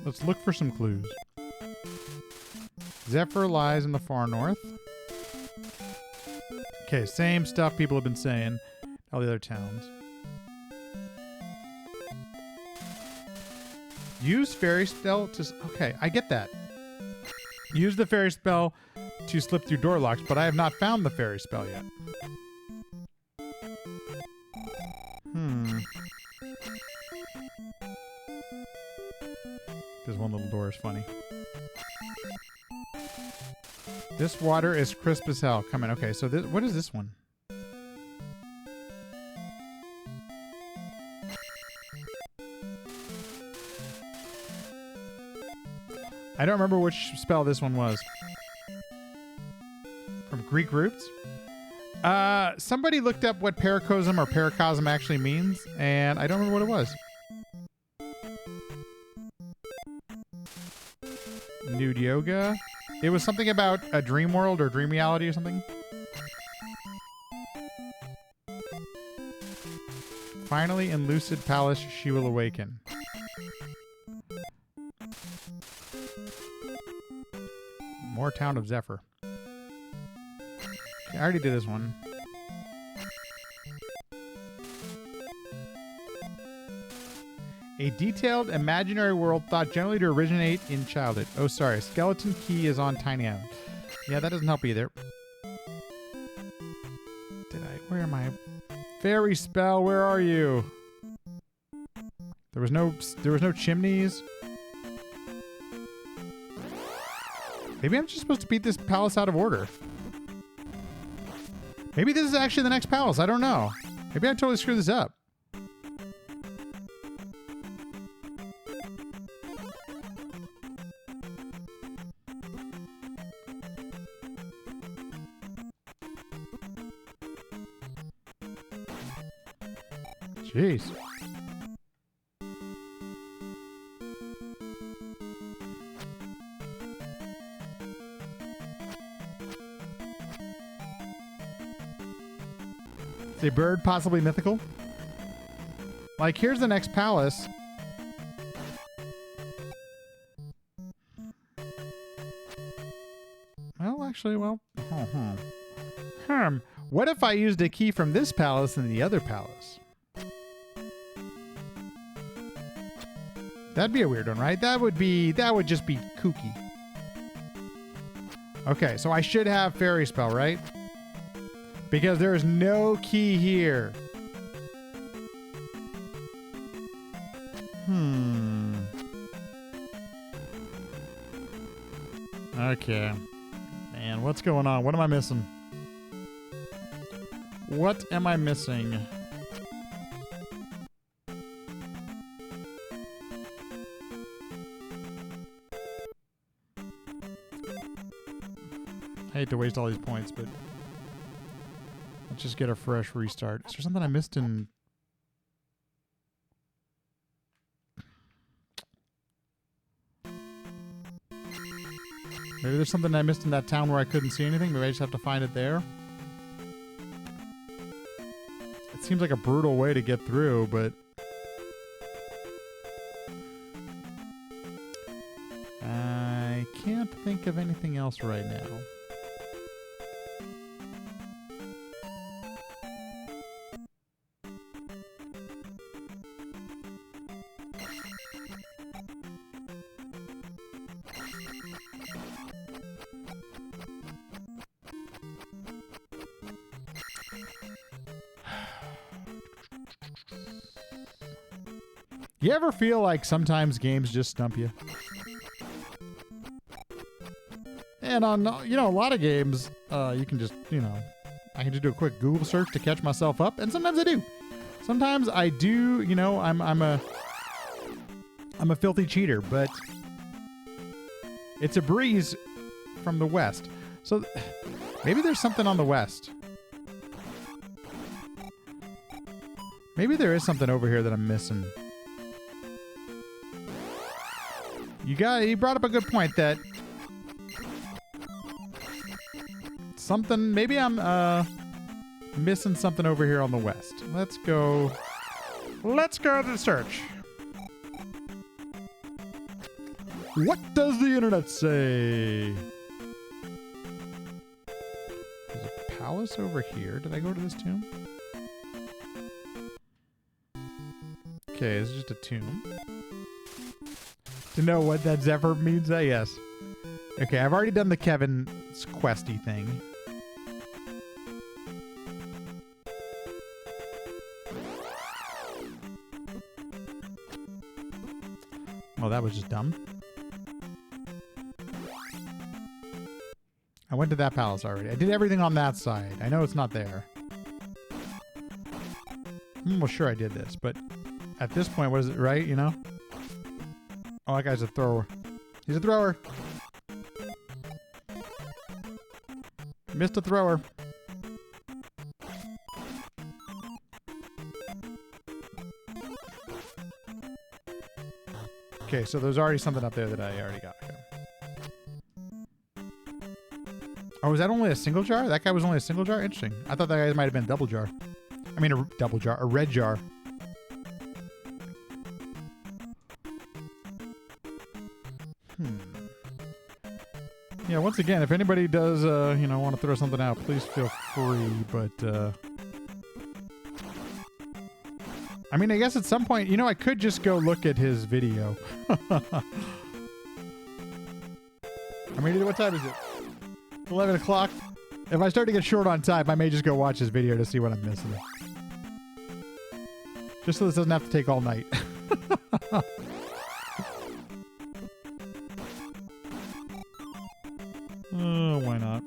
Let's look for some clues. Zephyr lies in the far north. Okay, same stuff people have been saying. All the other towns. Use fairy spell to... Okay, I get that. Use the fairy spell to slip through door locks, but I have not found the fairy spell yet. This one little door is funny. This water is crisp as hell. Come in. Okay, so what is this one? I don't remember which spell this one was. From Greek roots? Somebody looked up what Paracosm or Paracosm actually means, and I don't remember what it was. Nude yoga? It was something about a dream world or dream reality or something. Finally, in Lucid Palace, she will awaken. More Town of Zephyr. Okay, I already did this one. A detailed imaginary world thought generally to originate in childhood. Oh, sorry. Skeleton key is on Tiny Island. Yeah, that doesn't help either. Where am I? Fairy spell, where are you? There was no chimneys. Maybe I'm just supposed to beat this palace out of order. Maybe this is actually the next palace. I don't know. Maybe I totally screwed this up. Jeez. Is a bird possibly mythical? Like, here's the next palace. Well, actually, what if I used a key from this palace in the other palace? That'd be a weird one, right? That would just be kooky. Okay, so I should have fairy spell, right? Because there is no key here. Okay. Man, what's going on? What am I missing? What am I missing? I hate to waste all these points, but let's just get a fresh restart. Is there something I missed in... Maybe there's something I missed in that town where I couldn't see anything. Maybe I just have to find it there. It seems like a brutal way to get through, but... I can't think of anything else right now. You ever feel like sometimes games just stump you? And on, you know, a lot of games, you can just, you know, I can just do a quick Google search to catch myself up, and sometimes I do. Sometimes I do, you know, I'm a filthy cheater, but it's a breeze from the west. So maybe there's something on the west. Maybe there is something over here that I'm missing. You brought up a good point that something, maybe I'm missing something over here on the west. Let's go to the search. What does the internet say? There's a palace over here. Did I go to this tomb? Okay, it's just a tomb. To know what that Zephyr means, yes. Okay, I've already done the Kevin's questy thing. Oh, that was just dumb. I went to that palace already. I did everything on that side. I know it's not there. I'm almost sure I did this, but at this point, what is it, right? You know? Oh, that guy's a thrower. He's a thrower. Missed a thrower. Okay, so there's already something up there that I already got. Okay. Oh, was that only a single jar? That guy was only a single jar? Interesting. I thought that guy might have been a double jar. I mean, a double jar. A red jar. Yeah, once again, if anybody does, you know, want to throw something out, please feel free, but, I mean, I guess at some point, you know, I could just go look at his video. I mean, what time is it? 11 o'clock? If I start to get short on time, I may just go watch his video to see what I'm missing. Just so this doesn't have to take all night. Oh, why not?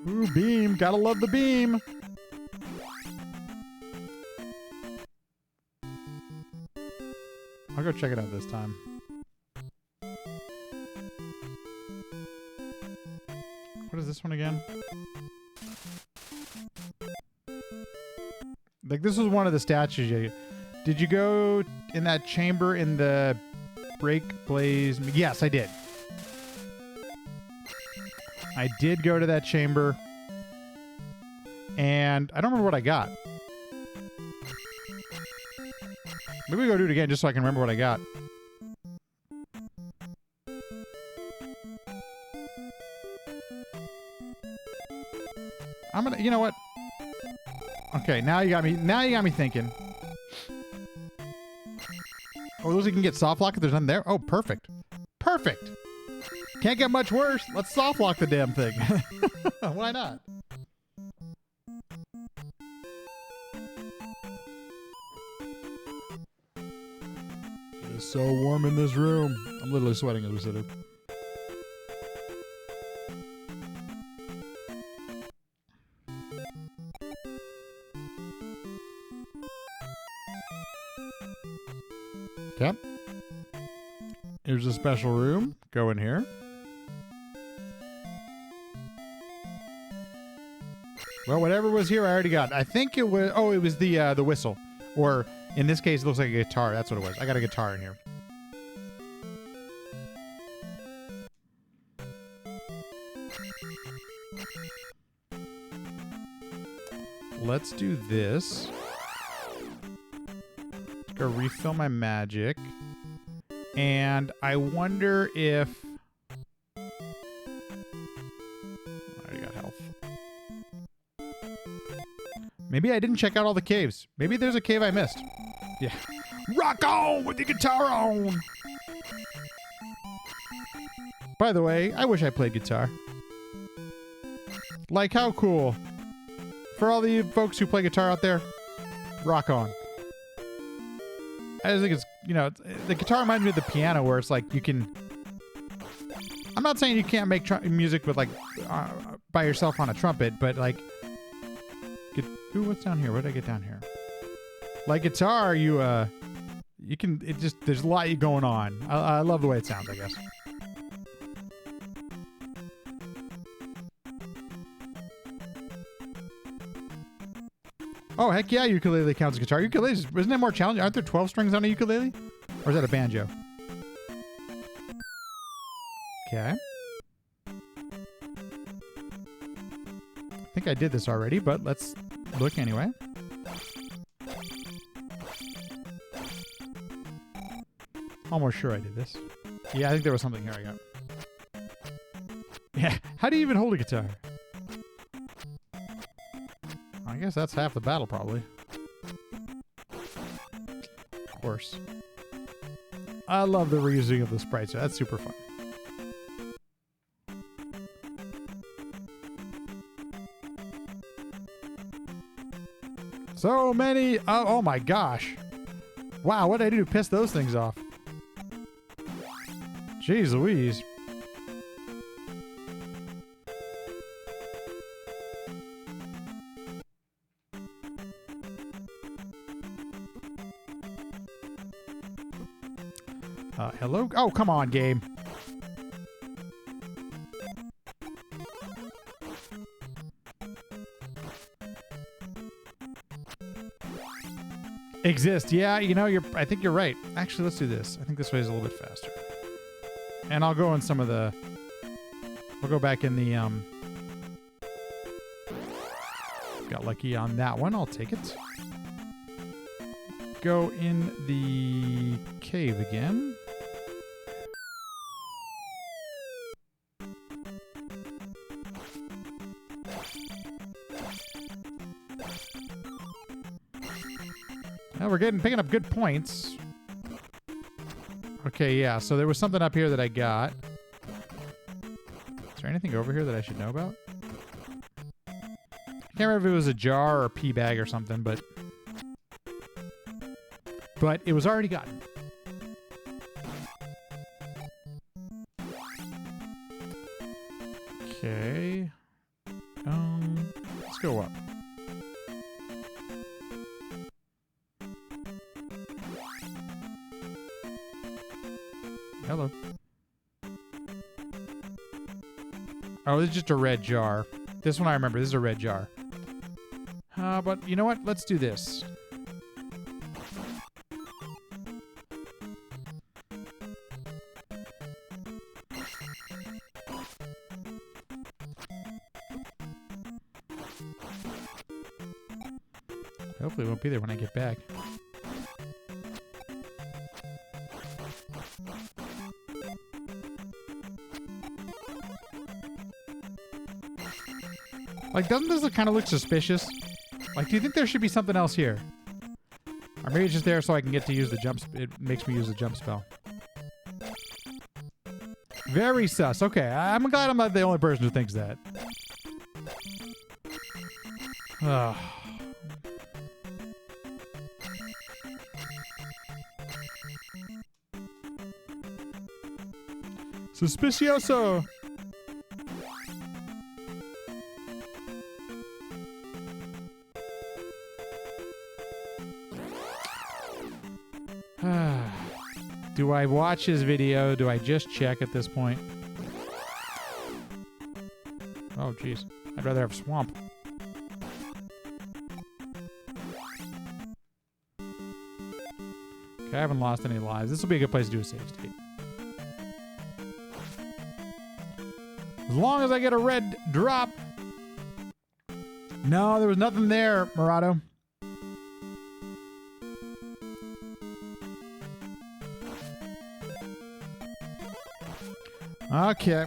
Ooh, beam. Gotta love the beam. I'll go check it out this time. What is this one again? Like, this was one of the statues. Did you go in that chamber in the Break Blaze? Yes, I did. I did go to that chamber. And I don't remember what I got. Maybe we go do it again just so I can remember what I got. I'm gonna, you know what? Okay, now you got me thinking. Oh, those you can get soft lock if there's nothing there? Oh, perfect. Perfect. Can't get much worse. Let's soft lock the damn thing. Why not? It is so warm in this room. I'm literally sweating as we sit here. Okay. Here's a special room. Go in here. Well, whatever was here, I already got. I think it was... Oh, it was the whistle. Or, in this case, it looks like a guitar. That's what it was. I got a guitar in here. Let's do this. Let's go refill my magic. And I wonder if... I already got health. Maybe I didn't check out all the caves. Maybe there's a cave I missed. Yeah. Rock on with the guitar on! By the way, I wish I played guitar. Like, how cool. For all the folks who play guitar out there, rock on. I just think it's, you know, the guitar reminds me of the piano where it's like you can... I'm not saying you can't make music with, like, by yourself on a trumpet, but, like... Ooh, what's down here? What did I get down here? Like guitar, you can... It just... There's a lot going on. I love the way it sounds, I guess. Oh, heck yeah, ukulele counts as guitar. Ukulele, isn't it more challenging? Aren't there 12 strings on a ukulele? Or is that a banjo? Okay. I think I did this already, but let's look anyway. Almost sure I did this. Yeah, I think there was something here I got. Yeah, how do you even hold a guitar? I guess that's half the battle, probably. Of course. I love the reusing of the sprites. That's super fun. So many... Oh my gosh. Wow, what did I do to piss those things off? Jeez Louise. Hello? Oh, come on, game. Exist. Yeah, you know, I think you're right. Actually, let's do this. I think this way is a little bit faster. And I'll go in some of the... We'll go back in the... Got lucky on that one. I'll take it. Go in the cave again. Well, we're picking up good points. Okay, yeah, so there was something up here that I got. Is there anything over here that I should know about? I can't remember if it was a jar or a pea bag or something, but it was already gotten. Okay. Let's go up. Hello. Oh, this is just a red jar. This one I remember. This is a red jar. But you know what? Let's do this. Hopefully it won't be there when I get back. Like, doesn't this kind of look suspicious? Like, do you think there should be something else here? Or maybe it's just there so I can get to use the jump... It makes me use the jump spell. Very sus. Okay, I'm glad I'm not the only person who thinks that. Ugh. Suspicioso! I watch his video? Do I just check at this point? Oh, jeez. I'd rather have swamp. Okay, I haven't lost any lives. This will be a good place to do a save state. As long as I get a red drop. No, there was nothing there, Murado. Okay.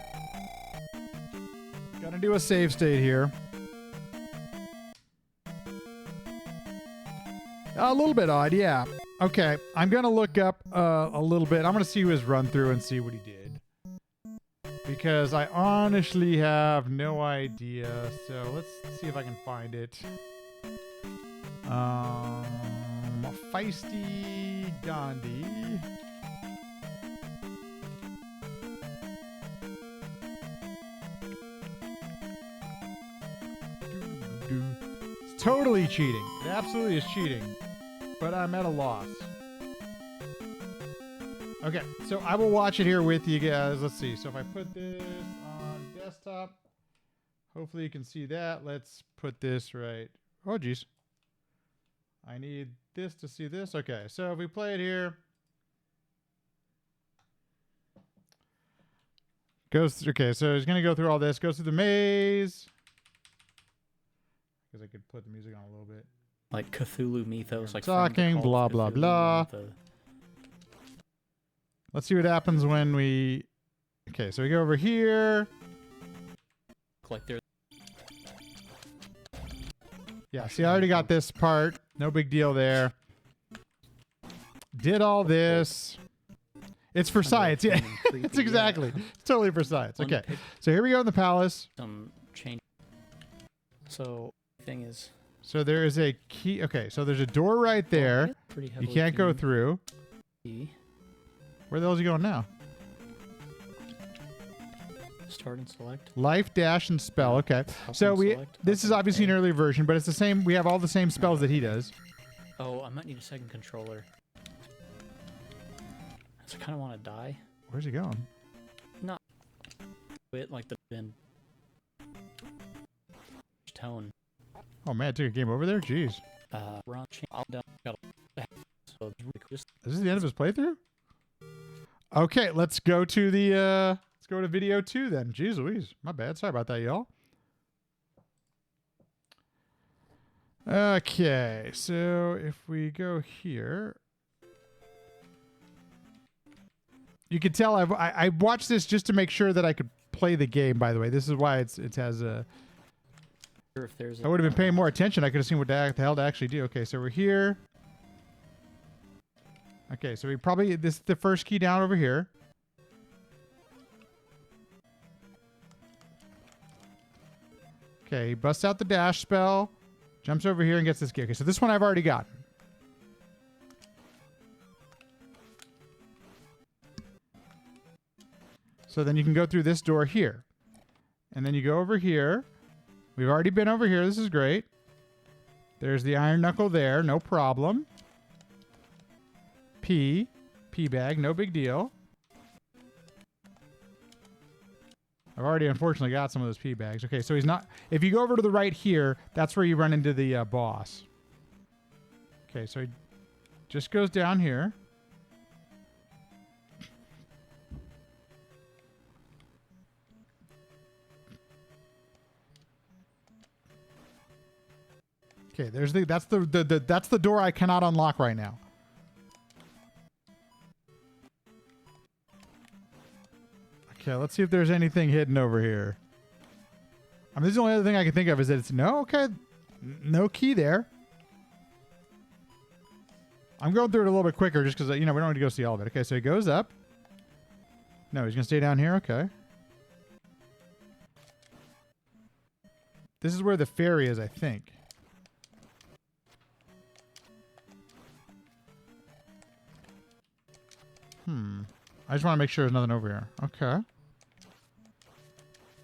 Gotta do a save state here. A little bit odd, yeah. Okay, I'm gonna look up a little bit. I'm gonna see his run through and see what he did. Because I honestly have no idea. So let's see if I can find it. Feistygandhi. It's totally cheating. It absolutely is cheating. But I'm at a loss. Okay, so I will watch it here with you guys. Let's see. So if I put this on desktop, hopefully you can see that. Let's put this right. Oh, geez. I need this to see this. Okay, so if we play it here. Okay, so he's going to go through all this. Goes through the maze. Because I could put the music on a little bit.
Like Cthulhu mythos. Like
talking, blah, blah, blah. Let's see what happens when we... Okay, so we go over here.
Like there.
Yeah, see, I already got this part. No big deal there. Did all this. It's for science. Yeah, it's exactly. It's totally for science. Okay, so here we go in the palace.
Some change. So, thing is...
So there is a key. Okay, so there's a door right there. You can't go through. Where the hell is he going now?
Start and select.
Life, dash, and spell. Okay. So this is obviously an earlier version, but it's the same. We have all the same spells that he does.
Oh, I might need a second controller. So I kind of want to die.
Where's he going?
Not it like the bin tone.
Oh man, it took a game over there. Jeez.
Run. I'll down. So it's really cool.
Is this the end of his playthrough? Okay, let's go to the let's go to video 2 then. Jeez Louise. My bad. Sorry about that, y'all. Okay, so if we go here, you can tell I watched this just to make sure that I could play the game, by the way. This is why it has a...
If there's
I would have been paying more attention. I could have seen what the hell to actually do. Okay, so we're here. Okay, so we probably... This is the first key down over here. Okay, he busts out the dash spell. Jumps over here and gets this key. Okay, so this one I've already got. So then you can go through this door here. And then you go over here. We've already been over here. This is great. There's the iron knuckle there. No problem. P bag. No big deal. I've already unfortunately got some of those P bags. Okay, so he's not... If you go over to the right here, that's where you run into the boss. Okay, so he just goes down here. Okay, there's that's the door I cannot unlock right now. Okay, let's see if there's anything hidden over here. I mean, this is the only other thing I can think of is that it's no key there. I'm going through it a little bit quicker just because we don't need to go see all of it. Okay, so he goes up. No, he's gonna stay down here. Okay. This is where the fairy is, I think. I just want to make sure there's nothing over here. Okay.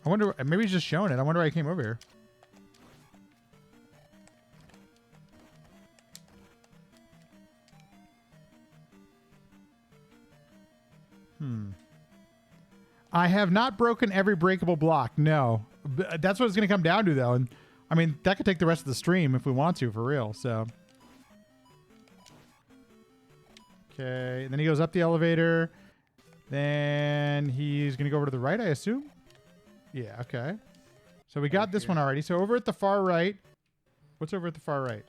I wonder... Maybe he's just showing it. I wonder why he came over here. I have not broken every breakable block. No. That's what it's going to come down to, though. And I mean, that could take the rest of the stream if we want to, for real. So. Okay. And then he goes up the elevator. Then he's going to go over to the right, I assume. Yeah, okay. So we got this one already. So over at the far right. What's over at the far right?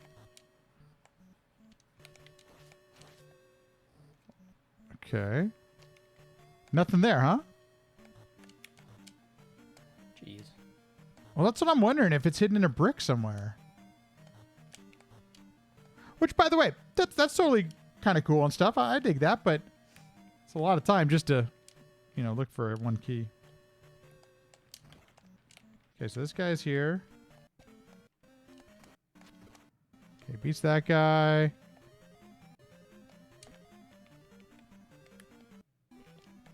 Okay. Nothing there, huh?
Jeez.
Well, that's what I'm wondering, if it's hidden in a brick somewhere. Which, by the way, that's totally kind of cool and stuff. I dig that, but it's a lot of time just to, you know, look for one key. Okay, so this guy's here. Okay, beats that guy.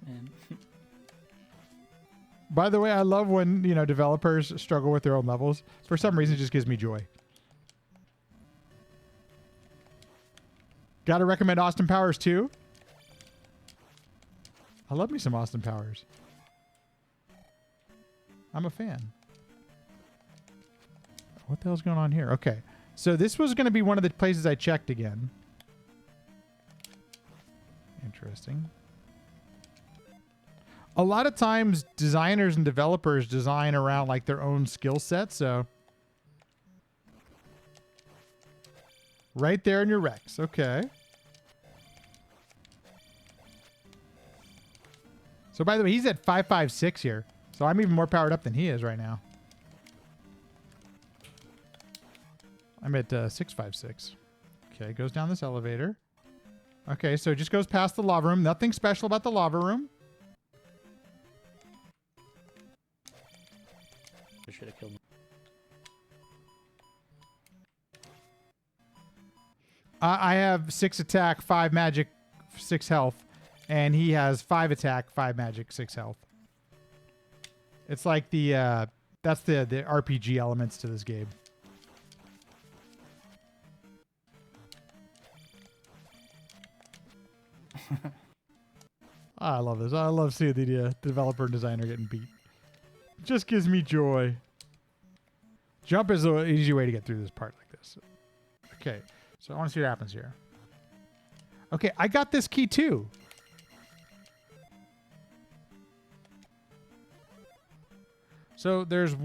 Man.
By the way, I love when, you know, developers struggle with their own levels. For some reason, it just gives me joy. Gotta recommend Austin Powers 2. I love me some Austin Powers. I'm a fan. What the hell's going on here? Okay. So this was going to be one of the places I checked again. Interesting. A lot of times designers and developers design around like their own skill set. So right there in your Rex. Okay. So by the way, he's at 556 here. So I'm even more powered up than he is right now. I'm at 656. Okay, goes down this elevator. Okay, so it just goes past the lava room. Nothing special about the lava room.
I should have killed him.
I have 6 attack, 5 magic, 6 health. And he has 5 attack, 5 magic, 6 health. It's like the, that's the RPG elements to this game. I love this. I love seeing the developer and designer getting beat. It just gives me joy. Jump is an easy way to get through this part like this. Okay, so I want to see what happens here. Okay, I got this key too. So there's...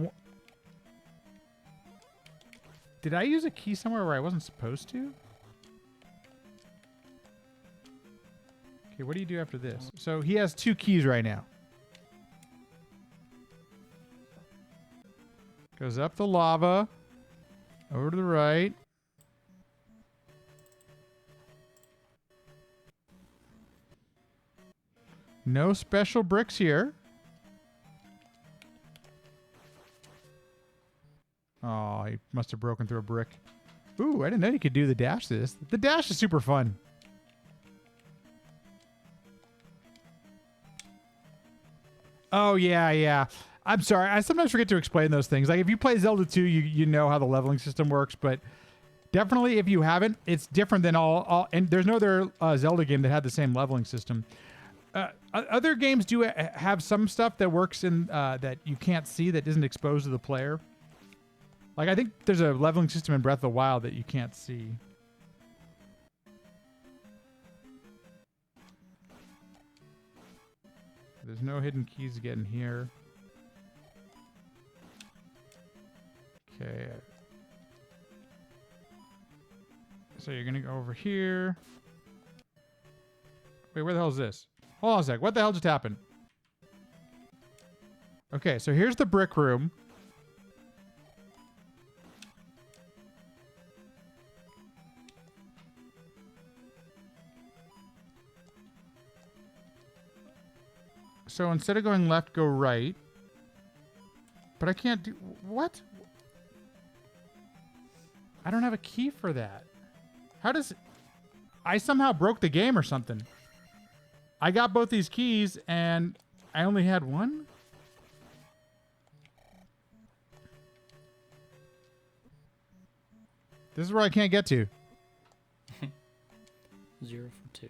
Did I use a key somewhere where I wasn't supposed to? Okay, what do you do after this? So he has 2 keys right now. Goes up the lava. Over to the right. No special bricks here. Oh, he must have broken through a brick. Ooh, I didn't know you could do the dash to this. The dash is super fun. Oh, yeah, yeah. I'm sorry. I sometimes forget to explain those things. Like, if you play Zelda 2, you know how the leveling system works, but definitely if you haven't, it's different than all and there's no other Zelda game that had the same leveling system. Other games do have some stuff that works in that you can't see, that isn't exposed to the player. Like, I think there's a leveling system in Breath of the Wild that you can't see. There's no hidden keys to get in here. Okay. So you're going to go over here. Wait, where the hell is this? Hold on a sec. What the hell just happened? Okay, so here's the brick room. So instead of going left, go right. But I can't do... What? I don't have a key for that. How does... I somehow broke the game or something. I got both these keys and I only had one? This is where I can't get to.
0 for 2.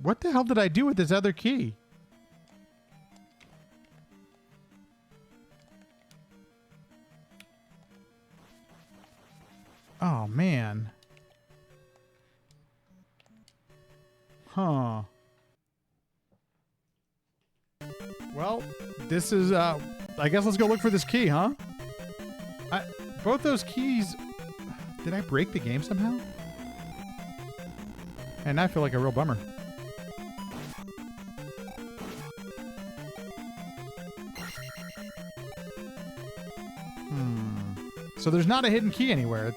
What the hell did I do with this other key? Oh, man. Huh. Well, this is, I guess let's go look for this key, huh? Both those keys... Did I break the game somehow? And I feel like a real bummer. So there's not a hidden key anywhere.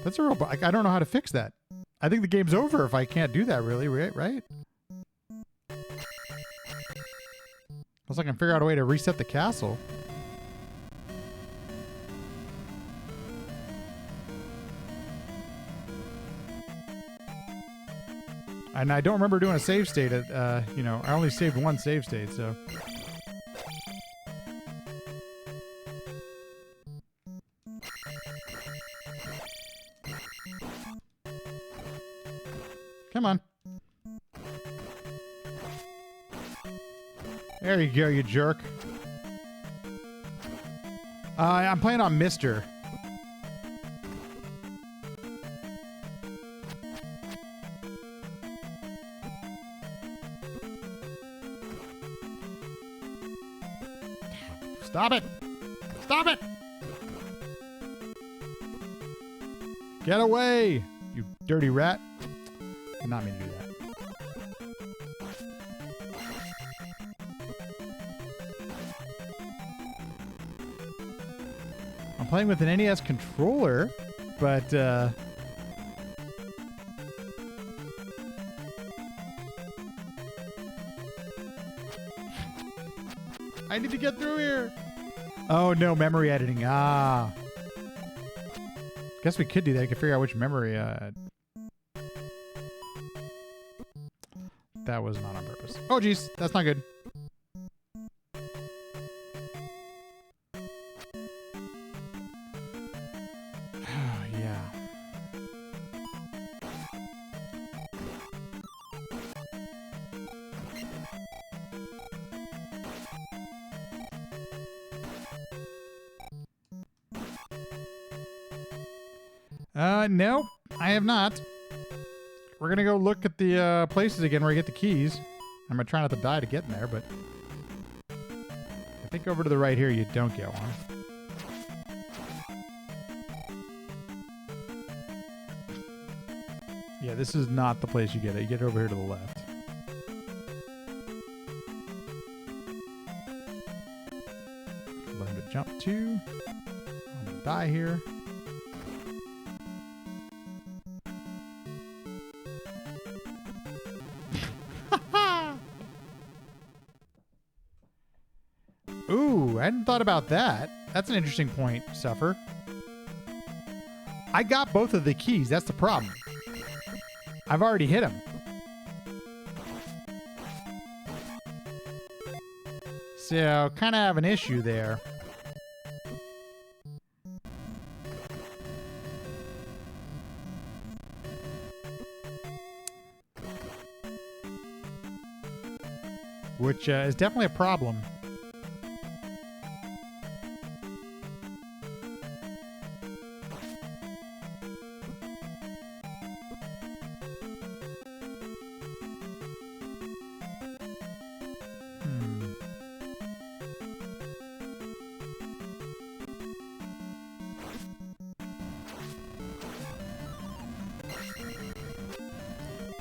That's a real... I don't know how to fix that. I think the game's over if I can't do that, really, right? Unless I can figure out a way to reset the castle. And I don't remember doing a save state at, you know, I only saved one save state, so... Come on. There you go, you jerk. I'm playing on Mister. Stop it! Stop it! Get away, you dirty rat. Did not mean to do that. I'm playing with an NES controller, but I need to get through here. Oh no, memory editing. Ah. Guess we could do that. I could figure out which memory that was not on purpose. Oh geez, that's not good. Yeah. No, I have not. We're gonna go look at the places again where I get the keys. I'm gonna try not to die to get in there, but I think over to the right here you don't get one. Yeah, this is not the place you get it. You get it over here to the left. Learn to jump to. I'm gonna die here. Ooh, I hadn't thought about that. That's an interesting point, Suffer. I got both of the keys. That's the problem. I've already hit them. So, kind of have an issue there. Which is definitely a problem.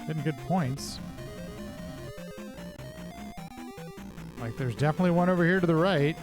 Getting good points. Like, there's definitely one over here to the right.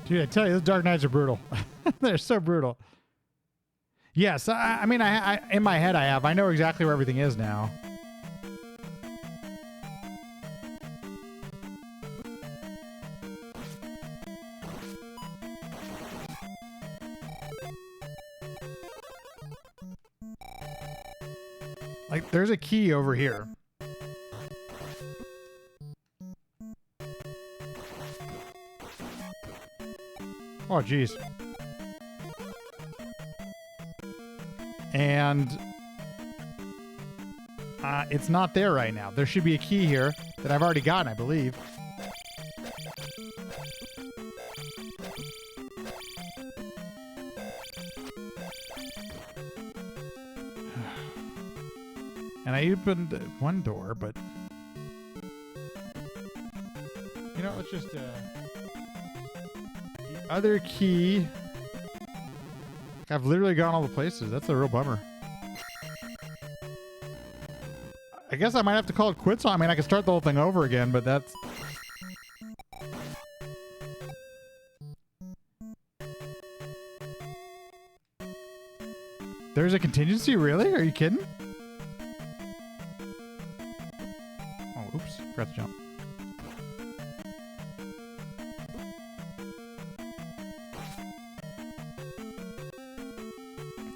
Dude, I tell you, those Dark Knights are brutal. They're so brutal. Yes, I mean, I in my head I know exactly where everything is now. Like, there's a key over here. Oh, geez. And it's not there right now. There should be a key here that I've already gotten, I believe. And I opened one door, but you know, let's just the other key. I've literally gone all the places. That's a real bummer. I guess I might have to call it quits. I mean, I could start the whole thing over again, but that's... There's a contingency? Really? Are you kidding? Oh, oops. Forgot to jump.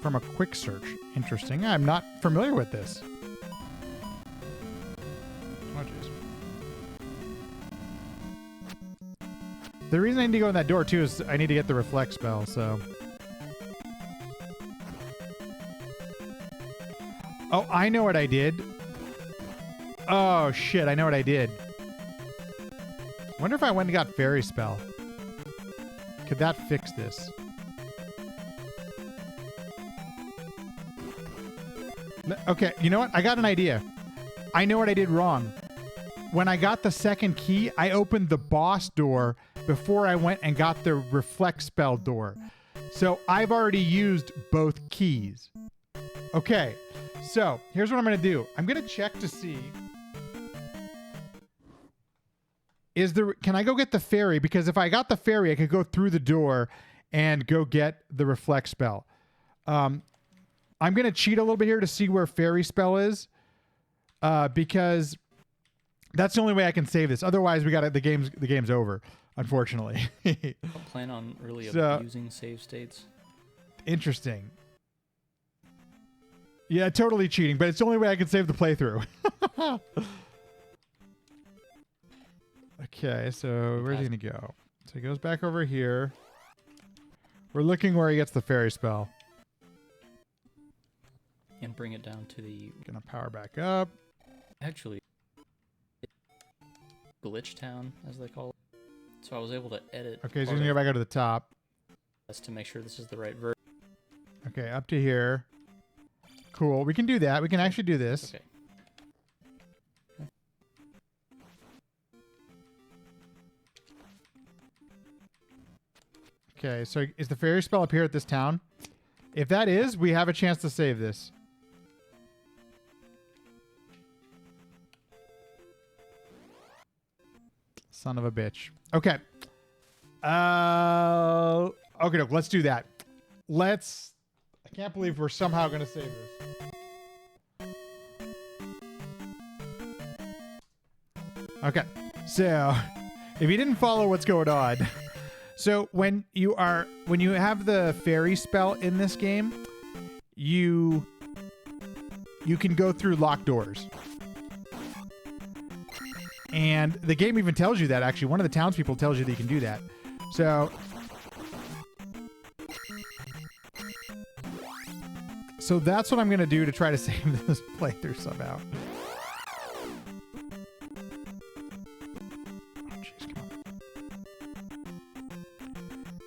From a quick search. Interesting. I'm not familiar with this. Oh, jeez. The reason I need to go in that door, too, is I need to get the reflect spell, so... Oh, I know what I did. Oh, shit. I know what I did. Wonder if I went and got fairy spell. Could that fix this? Okay, you know what? I got an idea. I know what I did wrong. When I got the second key, I opened the boss door before I went and got the reflect spell door. So I've already used both keys. Okay, so here's what I'm going to do. I'm going to check to see... Can I go get the fairy? Because if I got the fairy, I could go through the door and go get the reflect spell. I'm going to cheat a little bit here to see where fairy spell is. Because that's the only way I can save this. Otherwise, the game's over, unfortunately.
I don't plan on really abusing save states. Interesting.
Yeah, totally cheating, but it's the only way I can save the playthrough. Okay, so where's he going to go? So he goes back over here. We're looking where he gets the fairy spell.
And bring it down to the...
Gonna power back up.
Actually, glitch town, as they call it. So I was able to edit...
Okay, so he's gonna go back up to the top.
That's to make sure this is the right version.
Okay, up to here. Cool, we can do that. We can actually do this.
Okay.
Okay, so is the fairy spell up here at this town? If that is, we have a chance to save this. Son of a bitch. Okay. Okay, look, let's do that. I can't believe we're somehow going to save this. Okay. So, if you didn't follow what's going on... So when you have the fairy spell in this game, you can go through locked doors. And the game even tells you that, actually. One of the townspeople tells you that you can do that. So that's what I'm going to do to try to save this playthrough somehow.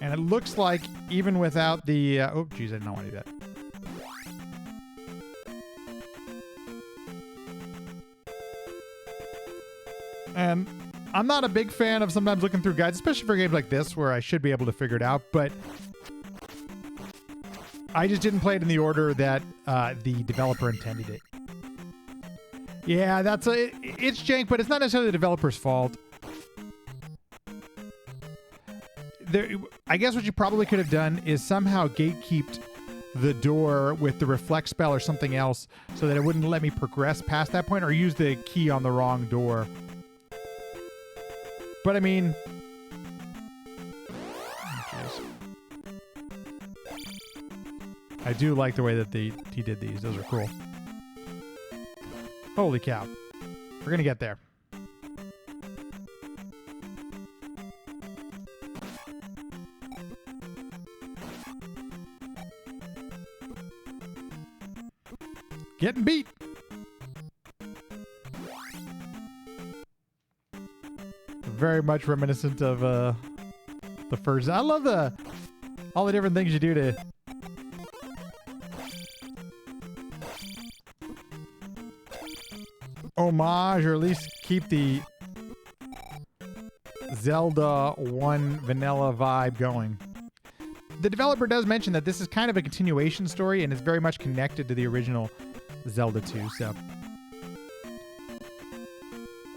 And it looks like even without the... oh, geez, I didn't want to do that. And I'm not a big fan of sometimes looking through guides, especially for games like this where I should be able to figure it out, but I just didn't play it in the order that the developer intended it. Yeah, it's jank, but it's not necessarily the developer's fault. I guess what you probably could have done is somehow gatekeeped the door with the reflect spell or something else so that it wouldn't let me progress past that point, or use the key on the wrong door. But I mean... Oh, I do like the way that he did these. Those are cool. Holy cow. We're going to get there. Getting beat. Very much reminiscent of the first. I love all the different things you do to homage, or at least keep the Zelda 1 vanilla vibe going. The developer does mention that this is kind of a continuation story and is very much connected to the original Zelda 2, so.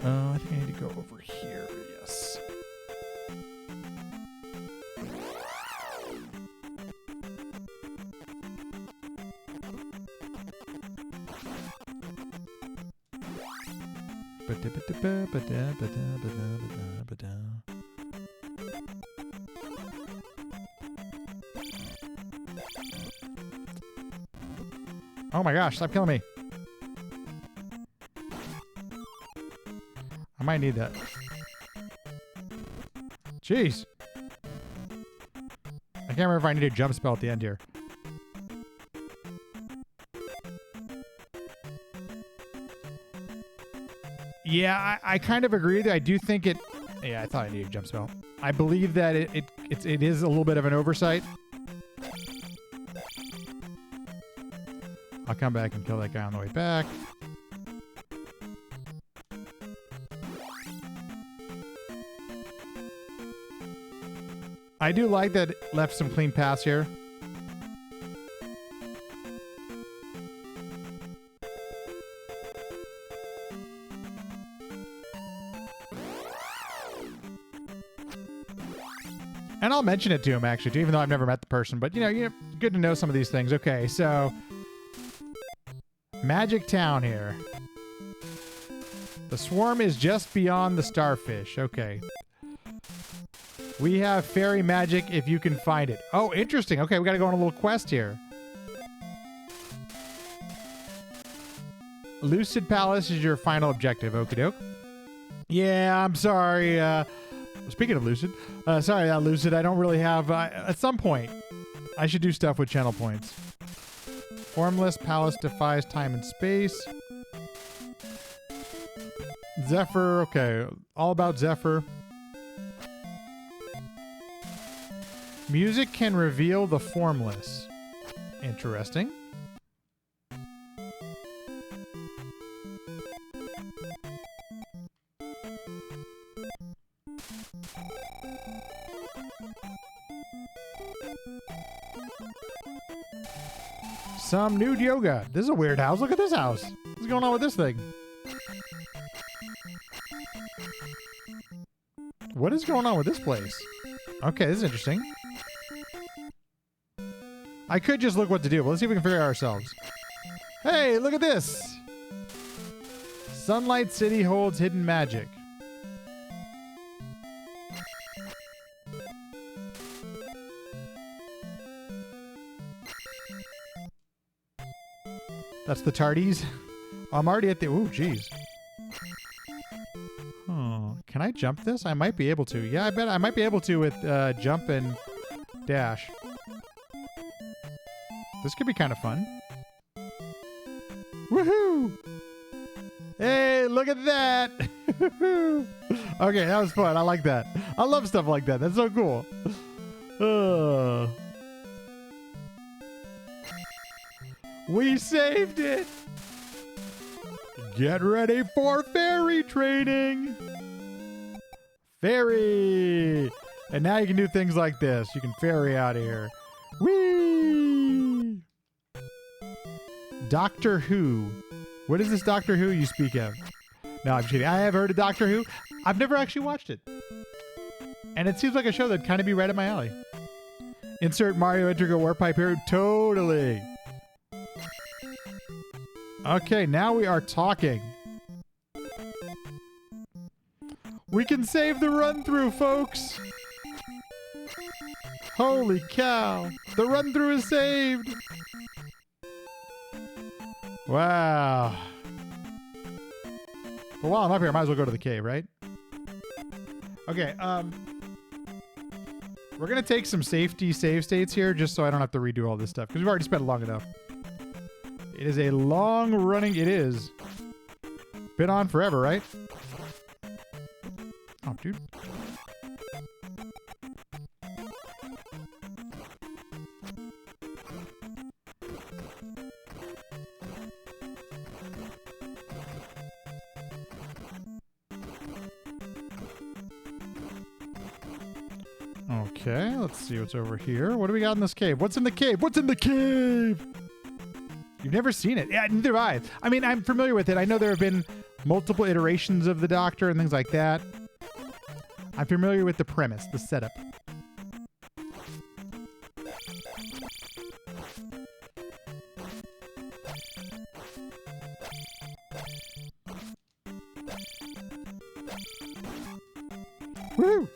I think I need to go over here, yes. Oh my gosh, stop killing me. I might need that. Jeez. I can't remember if I need a jump spell at the end here. Yeah, I kind of agree that I do think it... Yeah, I thought I needed a jump spell. I believe that it is a little bit of an oversight. I'll come back and kill that guy on the way back. I do like that it left some clean paths here. And I'll mention it to him, actually, too, even though I've never met the person. But, you know, good to know some of these things. Okay, so... Magic Town here. The swarm is just beyond the starfish. Okay. We have fairy magic if you can find it. Oh, interesting. Okay, we got to go on a little quest here. Lucid Palace is your final objective. Okie doke. Yeah, I'm sorry. Speaking of Lucid. Sorry, Lucid. I don't really have... at some point, I should do stuff with channel points. Formless Palace defies time and space. Zephyr. Okay, all about Zephyr. Music can reveal the formless. Interesting. Some nude yoga. This is a weird house. Look at this house. What's going on with this thing? What is going on with this place? Okay, this is interesting. I could just look what to do, but let's see if we can figure it out ourselves. Hey, look at this. Sunlight City holds hidden magic. That's the tardies. I'm already at the... Ooh, jeez. Oh, can I jump this? I might be able to. Yeah, I bet I might be able to with jump and dash. This could be kind of fun. Woohoo! Hey, look at that! Okay, that was fun. I like that. I love stuff like that. That's so cool. We saved it! Get ready for fairy training! Fairy! And now you can do things like this. You can fairy out of here. Whee! Doctor Who. What is this Doctor Who you speak of? No, I'm kidding. I have heard of Doctor Who. I've never actually watched it. And it seems like a show that'd kind of be right up my alley. Insert Mario Integral Warp Pipe here. Totally. Okay, now we are talking. We can save the run-through, folks. Holy cow. The run-through is saved. Wow. But while I'm up here, I might as well go to the cave, right? Okay, we're going to take some safety save states here just so I don't have to redo all this stuff because we've already spent long enough. It is a long running... It is. Been on forever, right? Oh, dude. Okay, let's see what's over here. What do we got in this cave? What's in the cave? What's in the cave? You've never seen it. Yeah, neither have I. I mean, I'm familiar with it. I know there have been multiple iterations of the Doctor and things like that. I'm familiar with the premise, the setup. Woo!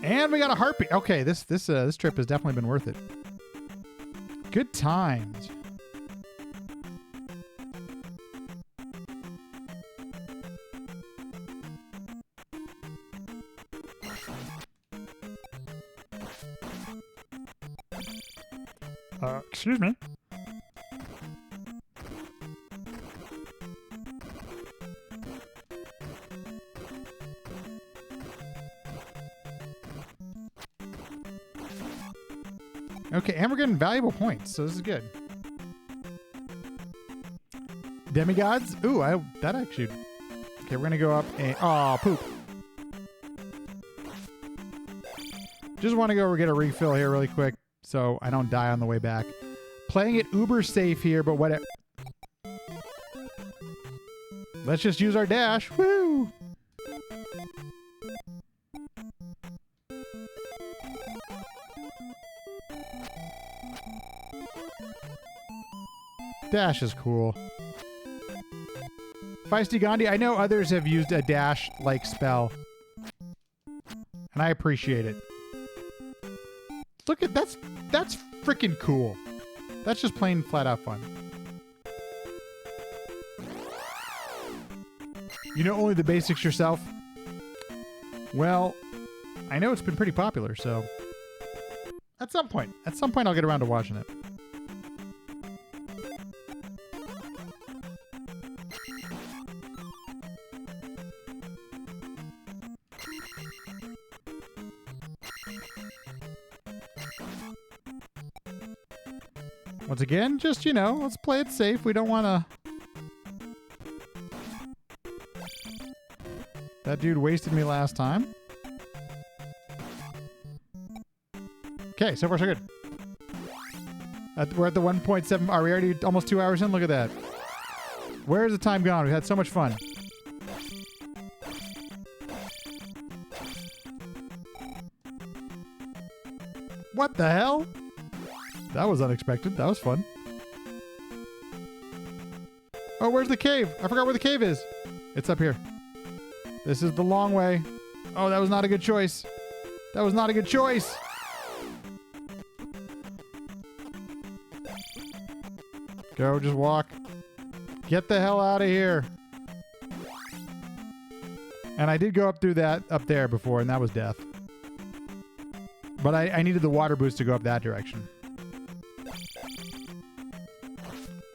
And we got a heartbeat. Okay, this trip has definitely been worth it. Good times. Excuse me. Okay, and we're getting valuable points, so this is good. Demigods? Ooh, that actually... Okay, we're gonna go up and... Aw, poop. Just want to go get a refill here really quick so I don't die on the way back. Playing it uber safe here, but what... Let's just use our dash. Woo! Dash is cool. Feistygandhi, I know others have used a dash-like spell. And I appreciate it. Look at that's freaking cool. That's just plain flat out fun. You know only the basics yourself? Well, I know it's been pretty popular, so at some point I'll get around to watching it. Once again, just, you know, let's play it safe. We don't want to... That dude wasted me last time. Okay, so far so good. We're at the 1.7... Are we already almost 2 hours in? Look at that. Where's the time gone? We had so much fun. What the hell? That was unexpected. That was fun. Oh, where's the cave? I forgot where the cave is. It's up here. This is the long way. Oh, that was not a good choice. That was not a good choice. Go, just walk. Get the hell out of here. And I did go up through that up there before, and that was death. But I needed the water boost to go up that direction.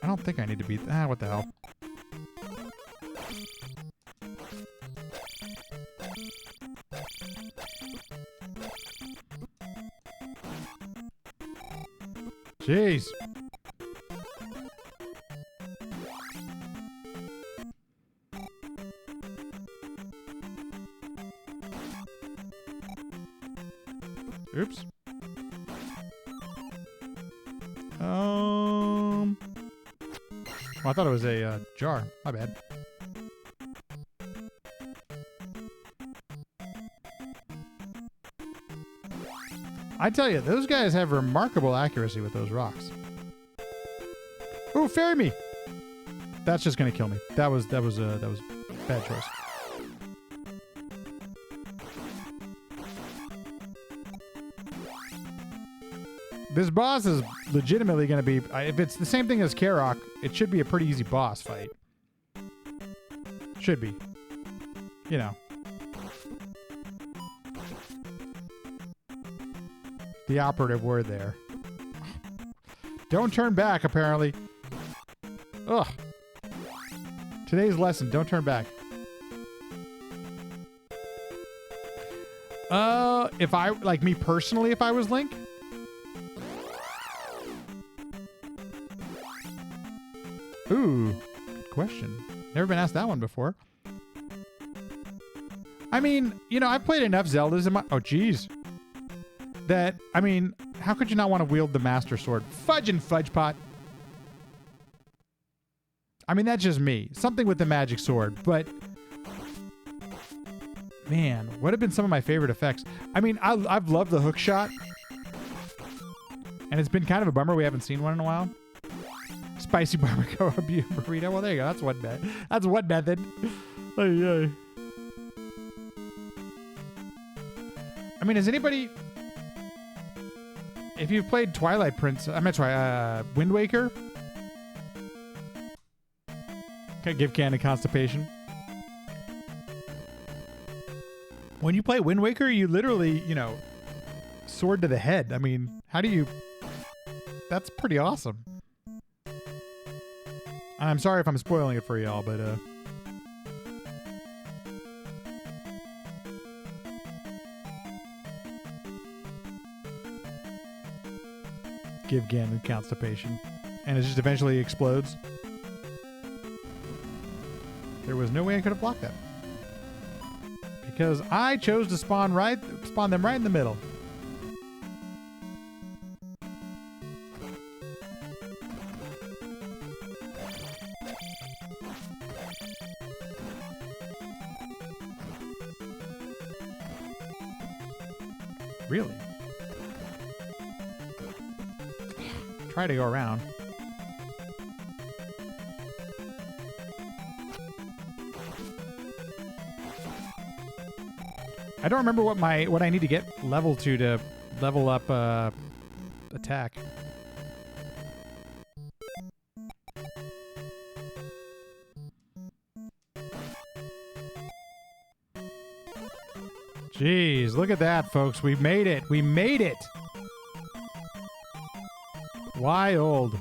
I don't think I need to beat... what the hell. Jeez. Oops. I thought it was a jar. My bad. I tell you, those guys have remarkable accuracy with those rocks. Ooh, ferry me! That's just gonna kill me. That was a bad choice. This boss is legitimately going to be... if it's the same thing as Karok, it should be a pretty easy boss fight. Should be. You know. The operative word there. Don't turn back, apparently. Ugh. Today's lesson, don't turn back. If I, like me personally, if I was Link? Ooh, good question. Never been asked that one before. I mean, you know, I've played enough Zeldas in my... Oh, geez. That, I mean, how could you not want to wield the Master Sword? Fudge and Fudge Pot. I mean, that's just me. Something with the magic sword, but... Man, what have been some of my favorite effects? I mean, I've loved the hook shot. And it's been kind of a bummer we haven't seen one in a while. Spicy barbacoa burrito. Well, there you go. That's one method. That's one method. I mean, has anybody... If you've played Twilight Princess... I meant Wind Waker? Can I give Cannon constipation? When you play Wind Waker, you literally, you know, sword to the head. I mean, how do you... That's pretty awesome. I'm sorry if I'm spoiling it for y'all, but... Give Ganon constipation. And it just eventually explodes. There was no way I could have blocked that. Because I chose to spawn them right in the middle. Really? Try to go around. I don't remember what I need to get level to level up attack. Jeez, look at that, folks. We made it. We made it. Wild.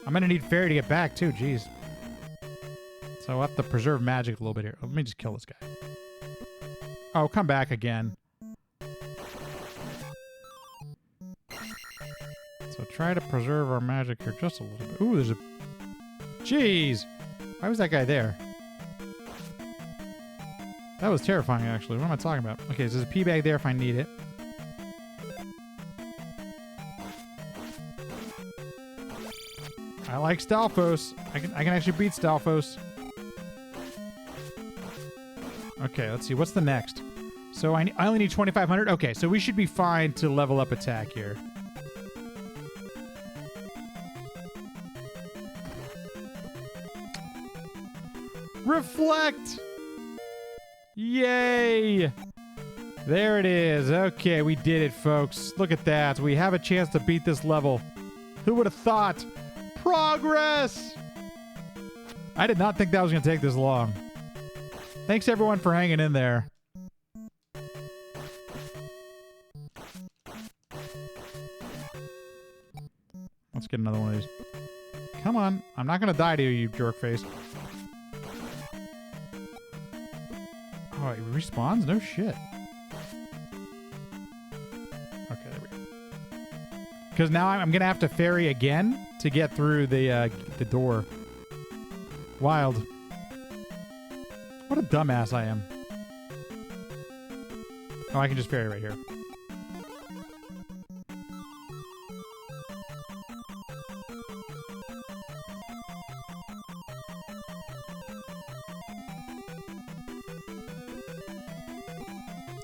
I'm gonna need Fairy to get back too. Jeez. So I'll have to preserve magic a little bit here. Let me just kill this guy. Oh, come back again. So try to preserve our magic here just a little bit. Ooh, there's a... Jeez! Why was that guy there? That was terrifying, actually. What am I talking about? Okay, so there's a pea bag there if I need it. I like Stalfos. I can actually beat Stalfos. Okay, let's see. What's the next? So I only need 2,500? Okay, so we should be fine to level up attack here. Reflect! Yay! There it is. Okay, we did it, folks. Look at that. We have a chance to beat this level. Who would have thought? Progress! I did not think that was going to take this long. Thanks, everyone, for hanging in there. Let's get another one of these. Come on. I'm not going to die to you, you jerk face. Oh, it respawns? No shit. Okay, there we go. Because now I'm going to have to ferry again to get through the door. Wild. What a dumbass I am. Oh, I can just ferry right here.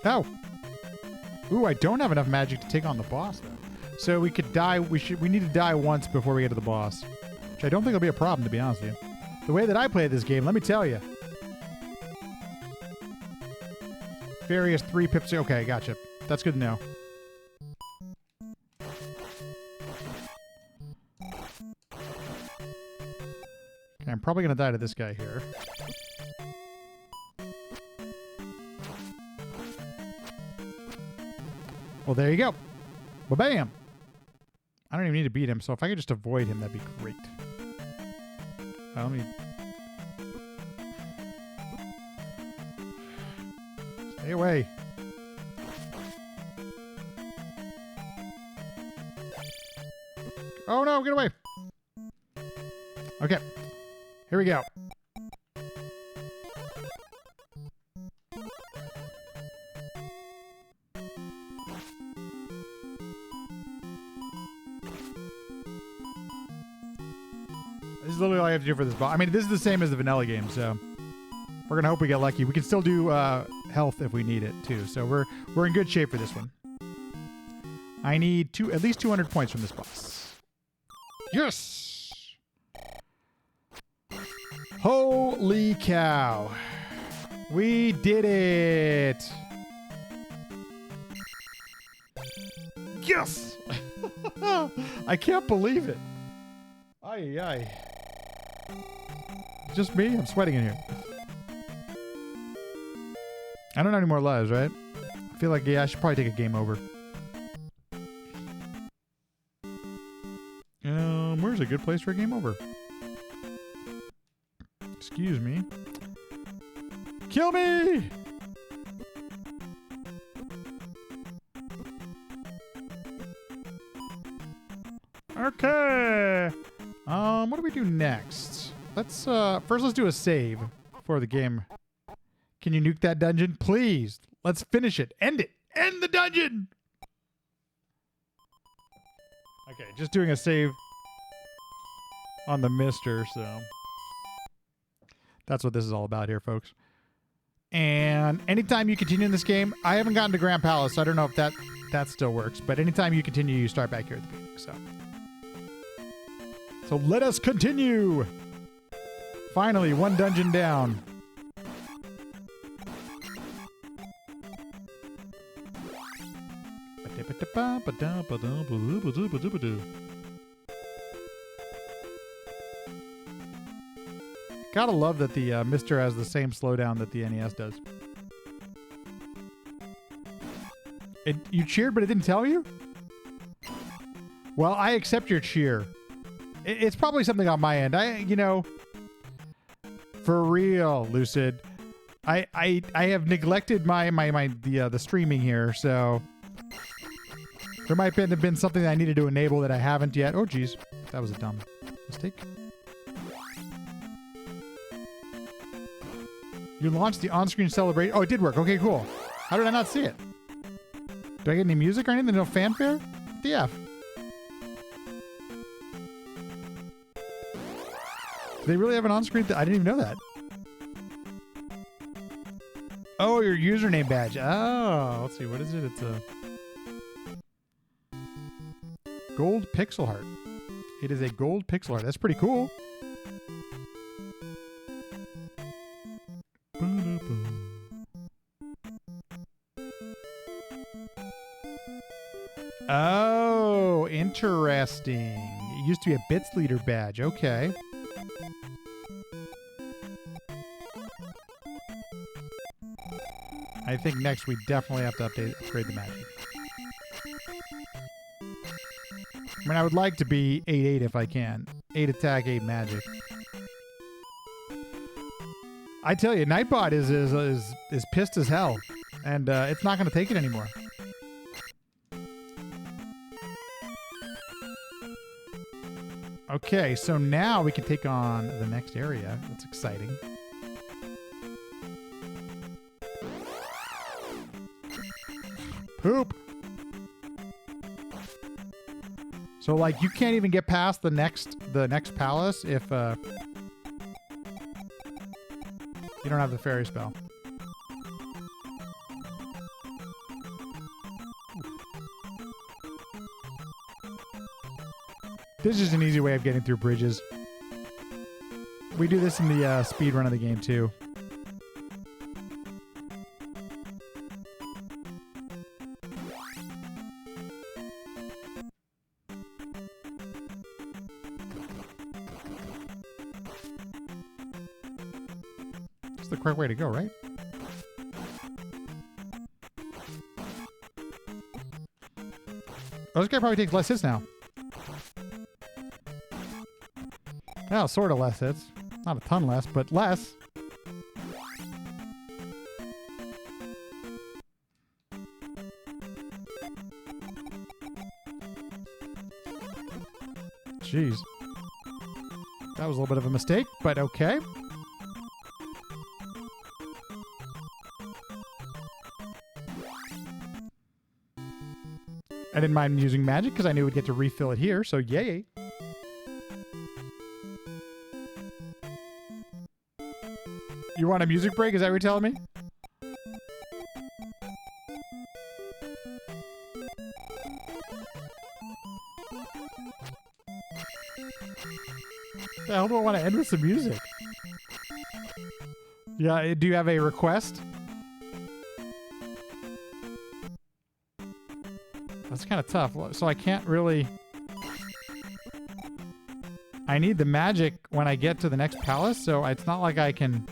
Oh. Ooh, I don't have enough magic to take on the boss, though. So we could die. We need to die once before we get to the boss. Which I don't think will be a problem, to be honest with you. The way that I play this game, let me tell you. Various 3 pips. Okay, gotcha. That's good to know. Okay, I'm probably going to die to this guy here. Well, there you go. Ba-bam! I don't even need to beat him, so if I could just avoid him, that'd be great. Let me... Stay away. Oh no, get away! Okay. Here we go. This is literally all I have to do for this boss. I mean, this is the same as the vanilla game, so we're gonna hope we get lucky. We can still do health if we need it too, so we're in good shape for this one. I need at least 200 points from this boss. Yes! Holy cow! We did it! Yes! I can't believe it. Ay, ay. Just me? I'm sweating in here. I don't have any more lives, right? I feel like, yeah, I should probably take a game over. Where's a good place for a game over? Excuse me. Kill me! Okay. What do we do next? Let's first let's do a save for the game. Can you nuke that dungeon? Please. Let's finish it. End it. End the dungeon. Okay, just doing a save on the mister, so that's what this is all about here, folks. And anytime you continue in this game, I haven't gotten to Grand Palace, so I don't know if that still works, but anytime you continue, you start back here at the beginning, so let us continue. Finally, one dungeon down. Gotta love that the Mister has the same slowdown that the NES does. You cheered, but it didn't tell you? Well, I accept your cheer. It's probably something on my end. For real, Lucid. I have neglected the streaming here, so there might have been something that I needed to enable that I haven't yet. Oh, geez, that was a dumb mistake. You launched the on-screen celebration. Oh, it did work. Okay, cool. How did I not see it? Do I get any music or anything? No fanfare? What the F? Do they really have an on-screen? I didn't even know that. Oh, your username badge. Oh, let's see. What is it? It's a gold pixel heart. It is a gold pixel heart. That's pretty cool. Oh, interesting. It used to be a Bits Leader badge. Okay. I think next we definitely have to upgrade the magic. I mean, I would like to be 8-8 if I can. 8 attack, 8 magic. I tell you, Nightbot is pissed as hell, and it's not going to take it anymore. Okay, so now we can take on the next area. That's exciting. Poop. So, like, you can't even get past the next palace if you don't have the fairy spell. This is an easy way of getting through bridges. We do this in the speed run of the game too. It's the correct way to go, right? Oh, this guy probably takes less hits now. Well, sort of less hits. Not a ton less, but less. Jeez. That was a little bit of a mistake, but okay. I didn't mind using magic because I knew we'd get to refill it here, so yay. You want a music break? Is that what you're telling me? The hell do I want to end with some music? Yeah, do you have a request? That's kind of tough. So I can't really... I need the magic when I get to the next palace, so it's not like I can...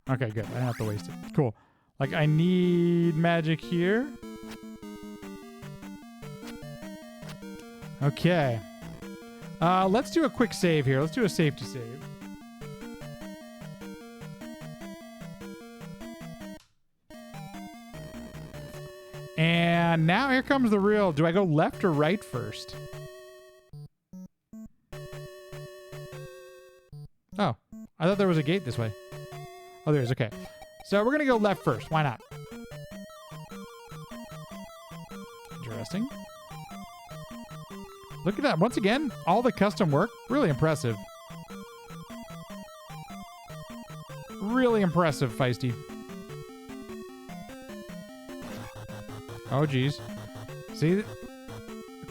Okay, good. I don't have to waste it. Cool. Like, I need magic here. Okay. Let's do a quick save here. Let's do a safety save. And now here comes the real... Do I go left or right first? Oh. I thought there was a gate this way. Oh, there is. Okay. So we're going to go left first. Why not? Interesting. Look at that. Once again, all the custom work. Really impressive. Really impressive, Feisty. Oh, geez. See?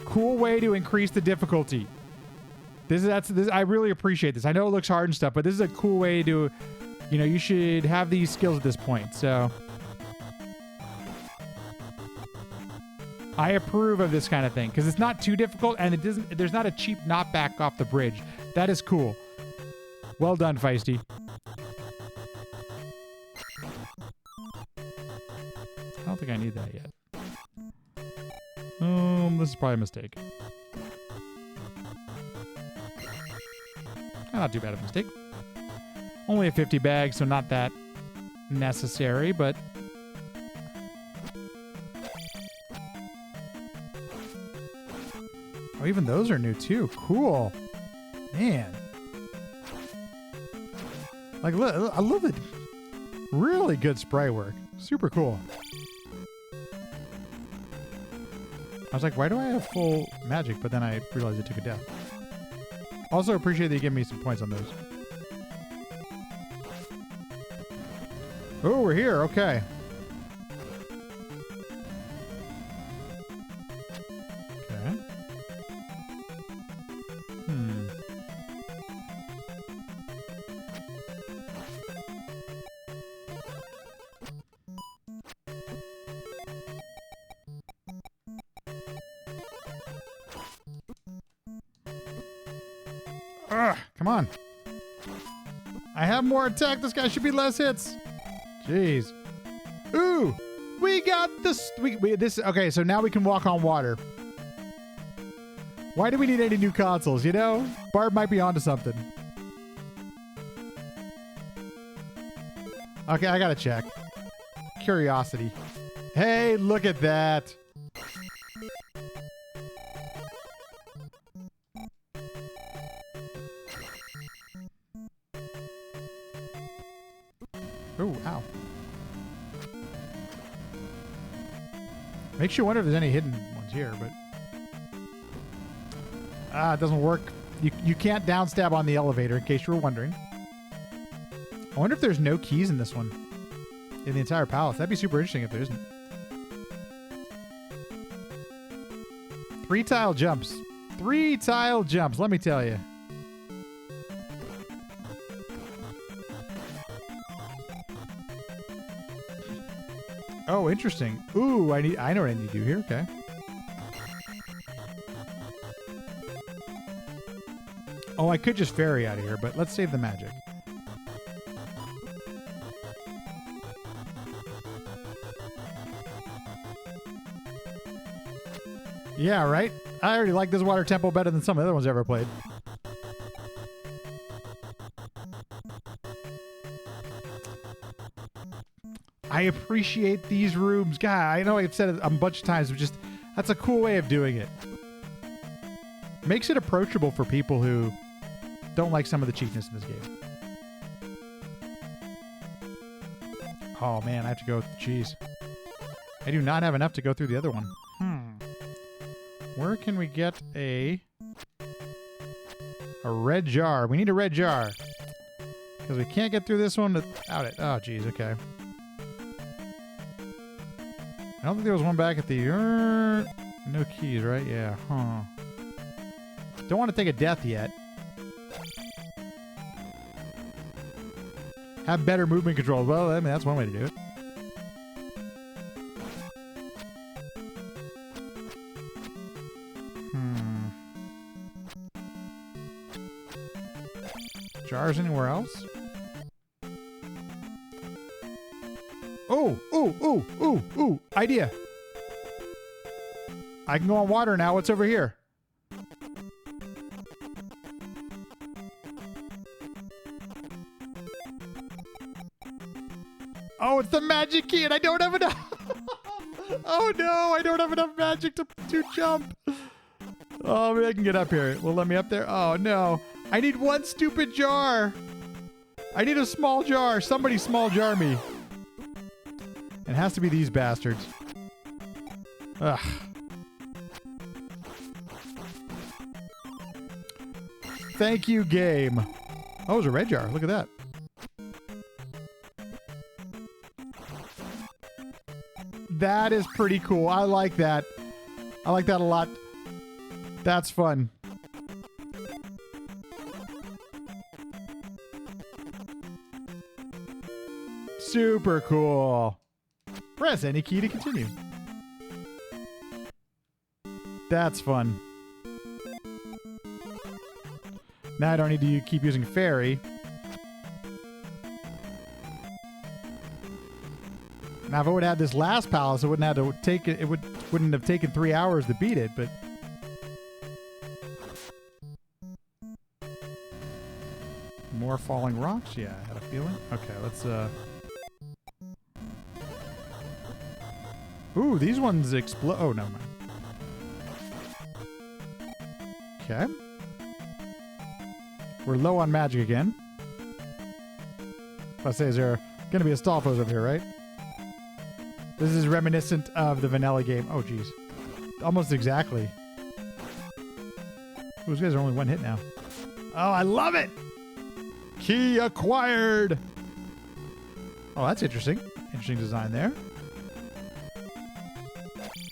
Cool way to increase the difficulty. This. I really appreciate this. I know it looks hard and stuff, but this is a cool way to... You know, you should have these skills at this point, so... I approve of this kind of thing, because it's not too difficult, and it doesn't. There's not a cheap knockback off the bridge. That is cool. Well done, Feisty. I don't think I need that yet. This is probably a mistake. Not too bad of a mistake. Only a 50 bag, so not that necessary, but... Oh, even those are new, too. Cool. Man. Like, I love it. Really good spray work. Super cool. I was like, why do I have full magic? But then I realized it took a death. Also appreciate that you give me some points on those. Oh, we're here. Okay. Okay. Come on. I have more attack. This guy should be less hits. Jeez. Ooh, we got this. This. Okay, so now we can walk on water. Why do we need any new consoles? You know, Barb might be onto something. Okay, I gotta check. Curiosity. Hey, look at that. Oh, ow. Makes you wonder if there's any hidden ones here, but... it doesn't work. You can't downstab on the elevator, in case you were wondering. I wonder if there's no keys in this one. In the entire palace. That'd be super interesting if there isn't. 3 tile jumps. 3 tile jumps, let me tell you. Oh, interesting. Ooh, I know what I need to do here. Okay. Oh, I could just ferry out of here, but let's save the magic. Yeah, right? I already like this water temple better than some of the other ones I ever played. I appreciate these rooms. God, I know I've said it a bunch of times, but just that's a cool way of doing it. Makes it approachable for people who don't like some of the cheapness in this game. Oh man, I have to go. Jeez. I do not have enough to go through the other one. Where can we get a red jar? We need a red jar. Because we can't get through this one without it. Oh, jeez, okay. I don't think there was one back at the... no keys, right? Yeah, huh. Don't want to take a death yet. Have better movement control. Well, I mean, that's one way to do it. Jars anywhere else? Ooh, idea. I can go on water now. What's over here? Oh, it's the magic key and I don't have enough. Oh no, I don't have enough magic to jump. Oh, maybe I can get up here. Will it let me up there? Oh no. I need one stupid jar. I need a small jar. Somebody small jar me. It has to be these bastards. Ugh. Thank you, game. Oh, it was a red jar. Look at that. That is pretty cool. I like that. I like that a lot. That's fun. Super cool. Press any key to continue. That's fun. Now I don't need to keep using fairy. Now if I would have had this last palace, it wouldn't have to take it. It wouldn't have taken 3 hours to beat it. But more falling rocks. Yeah, I had a feeling. Okay, let's. Ooh, these ones explode. Oh, never mind. Okay. We're low on magic again. Let's say, is there going to be a stall pose over here, right? This is reminiscent of the vanilla game. Oh, geez. Almost exactly. Ooh, those guys are only one hit now. Oh, I love it! Key acquired! Oh, that's interesting. Interesting design there.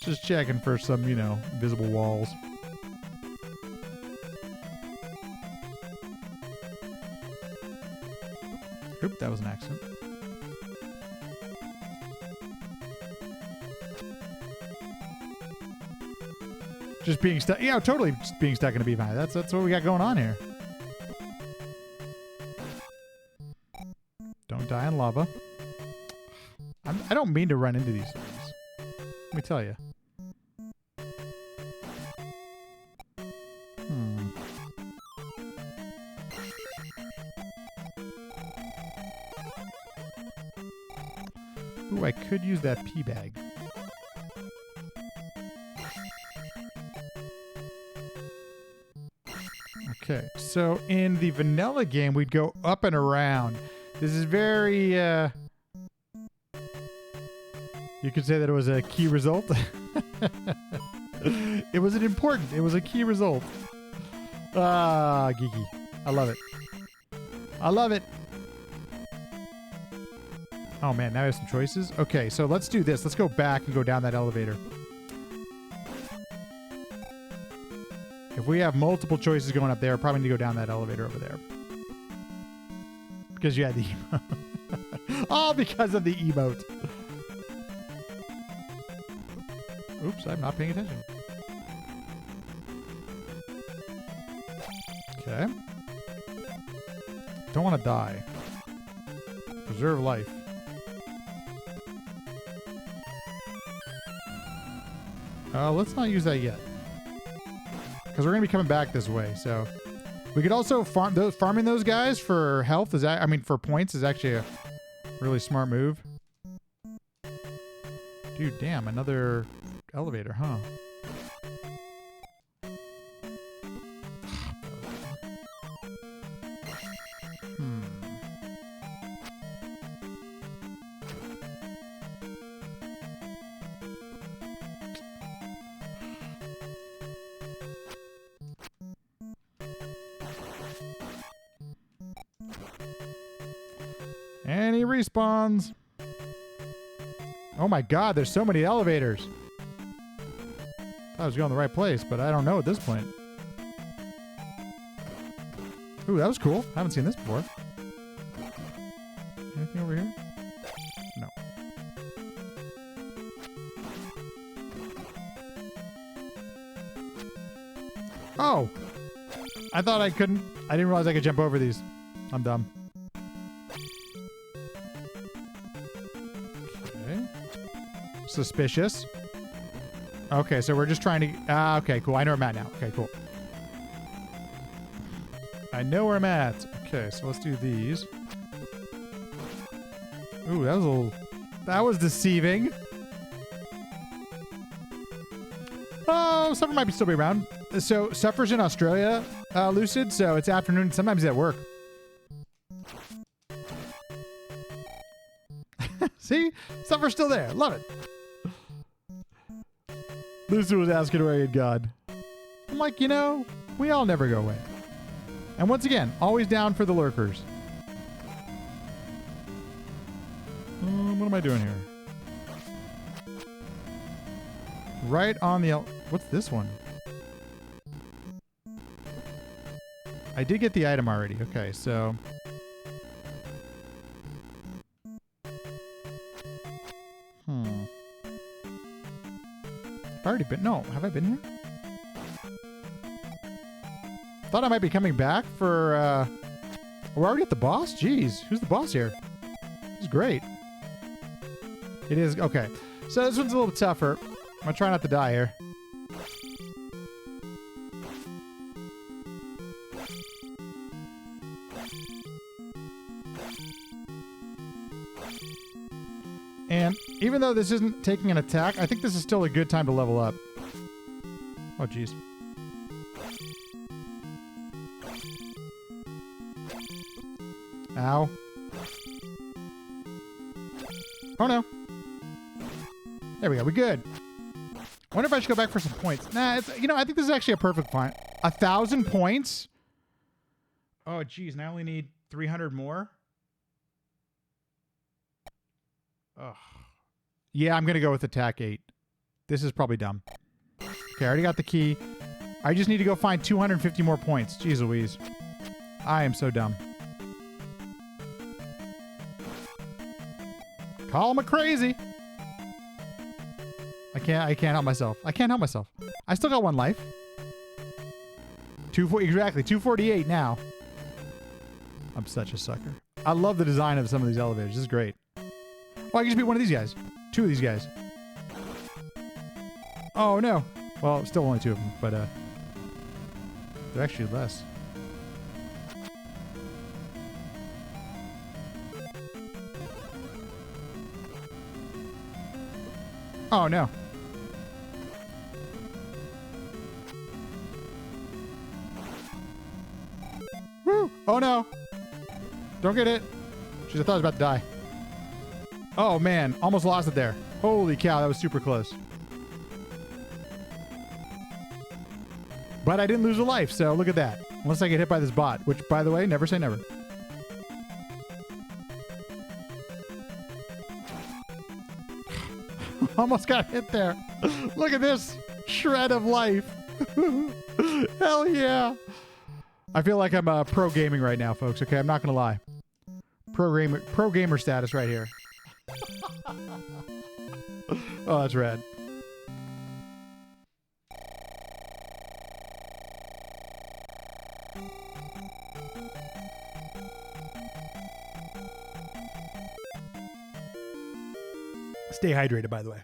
Just checking for some, you know, invisible walls. Oop, that was an accident. Just being stuck. Yeah, totally just being stuck in a beehive. That's what we got going on here. Don't die in lava. I don't mean to run into these things. Let me tell you. Ooh, I could use that pea bag. Okay, so in the vanilla game, we'd go up and around. This is very, you could say that it was a key result. It was a key result. Ah, geeky. I love it. I love it. Oh man, now I have some choices. Okay, so let's do this. Let's go back and go down that elevator. If we have multiple choices going up there, probably need to go down that elevator over there. Because you had the emote. All because of the emote. Oops, I'm not paying attention. Okay. Don't want to die. Preserve life. Let's not use that yet. Because we're going to be coming back this way, so... We could also farming those guys for health for points is actually a really smart move. Dude, damn, another elevator, huh? And he respawns. Oh my god, there's so many elevators. Thought I was going the right place, but I don't know at this point. Ooh, that was cool. Haven't seen this before. Anything over here? No. Oh! I thought I couldn't. I didn't realize I could jump over these. I'm dumb. Suspicious. Okay, so we're just trying to... okay, cool. I know where I'm at now. Okay, cool. I know where I'm at. Okay, so let's do these. Ooh, that was a little... That was deceiving. Oh, Suffer might still be around. So, Suffer's in Australia, Lucid, so it's afternoon. Sometimes he's at work. See? Suffer's still there. Love it. Lucid was asking where he had gone. I'm like, you know, we all never go away. And once again, always down for the lurkers. What am I doing here? Right on the... What's this one? I did get the item already. Okay, so... I've already been... No, have I been here? Thought I might be coming back for... We're already at the boss? Jeez, who's the boss here? This is great. It is... Okay, so this one's a little bit tougher. I'm gonna try not to die here. And even though this isn't taking an attack, I think this is still a good time to level up. Oh, jeez. Ow. Oh, no. There we go. We're good. I wonder if I should go back for some points. Nah, it's, you know, I think this is actually a perfect point. 1,000 points? Oh, jeez. And I only need 300 more? Ugh. Yeah, I'm going to go with attack 8. This is probably dumb. Okay, I already got the key. I just need to go find 250 more points. Jeez Louise. I am so dumb. Call me crazy. I can't help myself. I can't help myself. I still got 1 life. Exactly, 248 now. I'm such a sucker. I love the design of some of these elevators. This is great. Oh, I can just be one of these guys. 2 of these guys. Oh, no. Well, still only 2 of them, but they're actually less. Oh, no. Woo! Oh, no. Don't get it. Jeez, I thought I was about to die. Oh, man. Almost lost it there. Holy cow, that was super close. But I didn't lose a life, so look at that. Unless I get hit by this bot, which, by the way, never say never. Almost got hit there. Look at this shred of life. Hell yeah. I feel like I'm pro gaming right now, folks. Okay, I'm not going to lie. Pro gamer status right here. Oh, that's rad. Stay hydrated, by the way.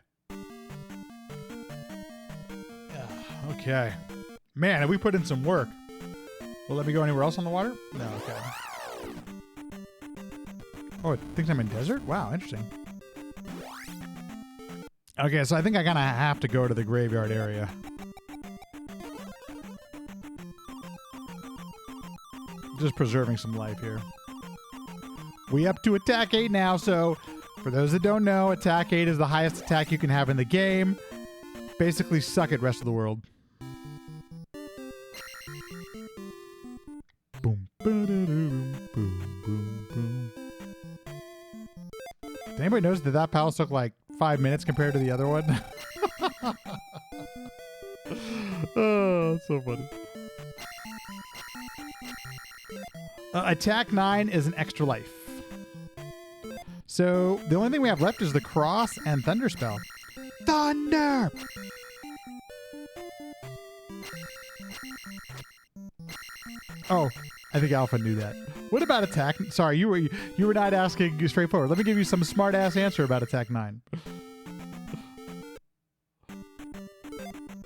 Okay. Man, have we put in some work? Will let me go anywhere else on the water? No, okay. Oh, it thinks I'm in desert? Wow, interesting. Okay, so I think I kind of have to go to the graveyard area. Just preserving some life here. We up to attack 8 now, so for those that don't know, attack 8 is the highest attack you can have in the game. Basically, suck it, rest of the world. Boom, boom, boom, boom, boom. Did anybody notice that that palace took like 5 minutes compared to the other one? Oh, that's so funny. Attack 9 is an extra life. So the only thing we have left is the cross and thunder spell. Thunder! Oh, I think Alpha knew that. What about attack? Sorry, you were not asking straightforward. Let me give you some smart ass answer about attack 9.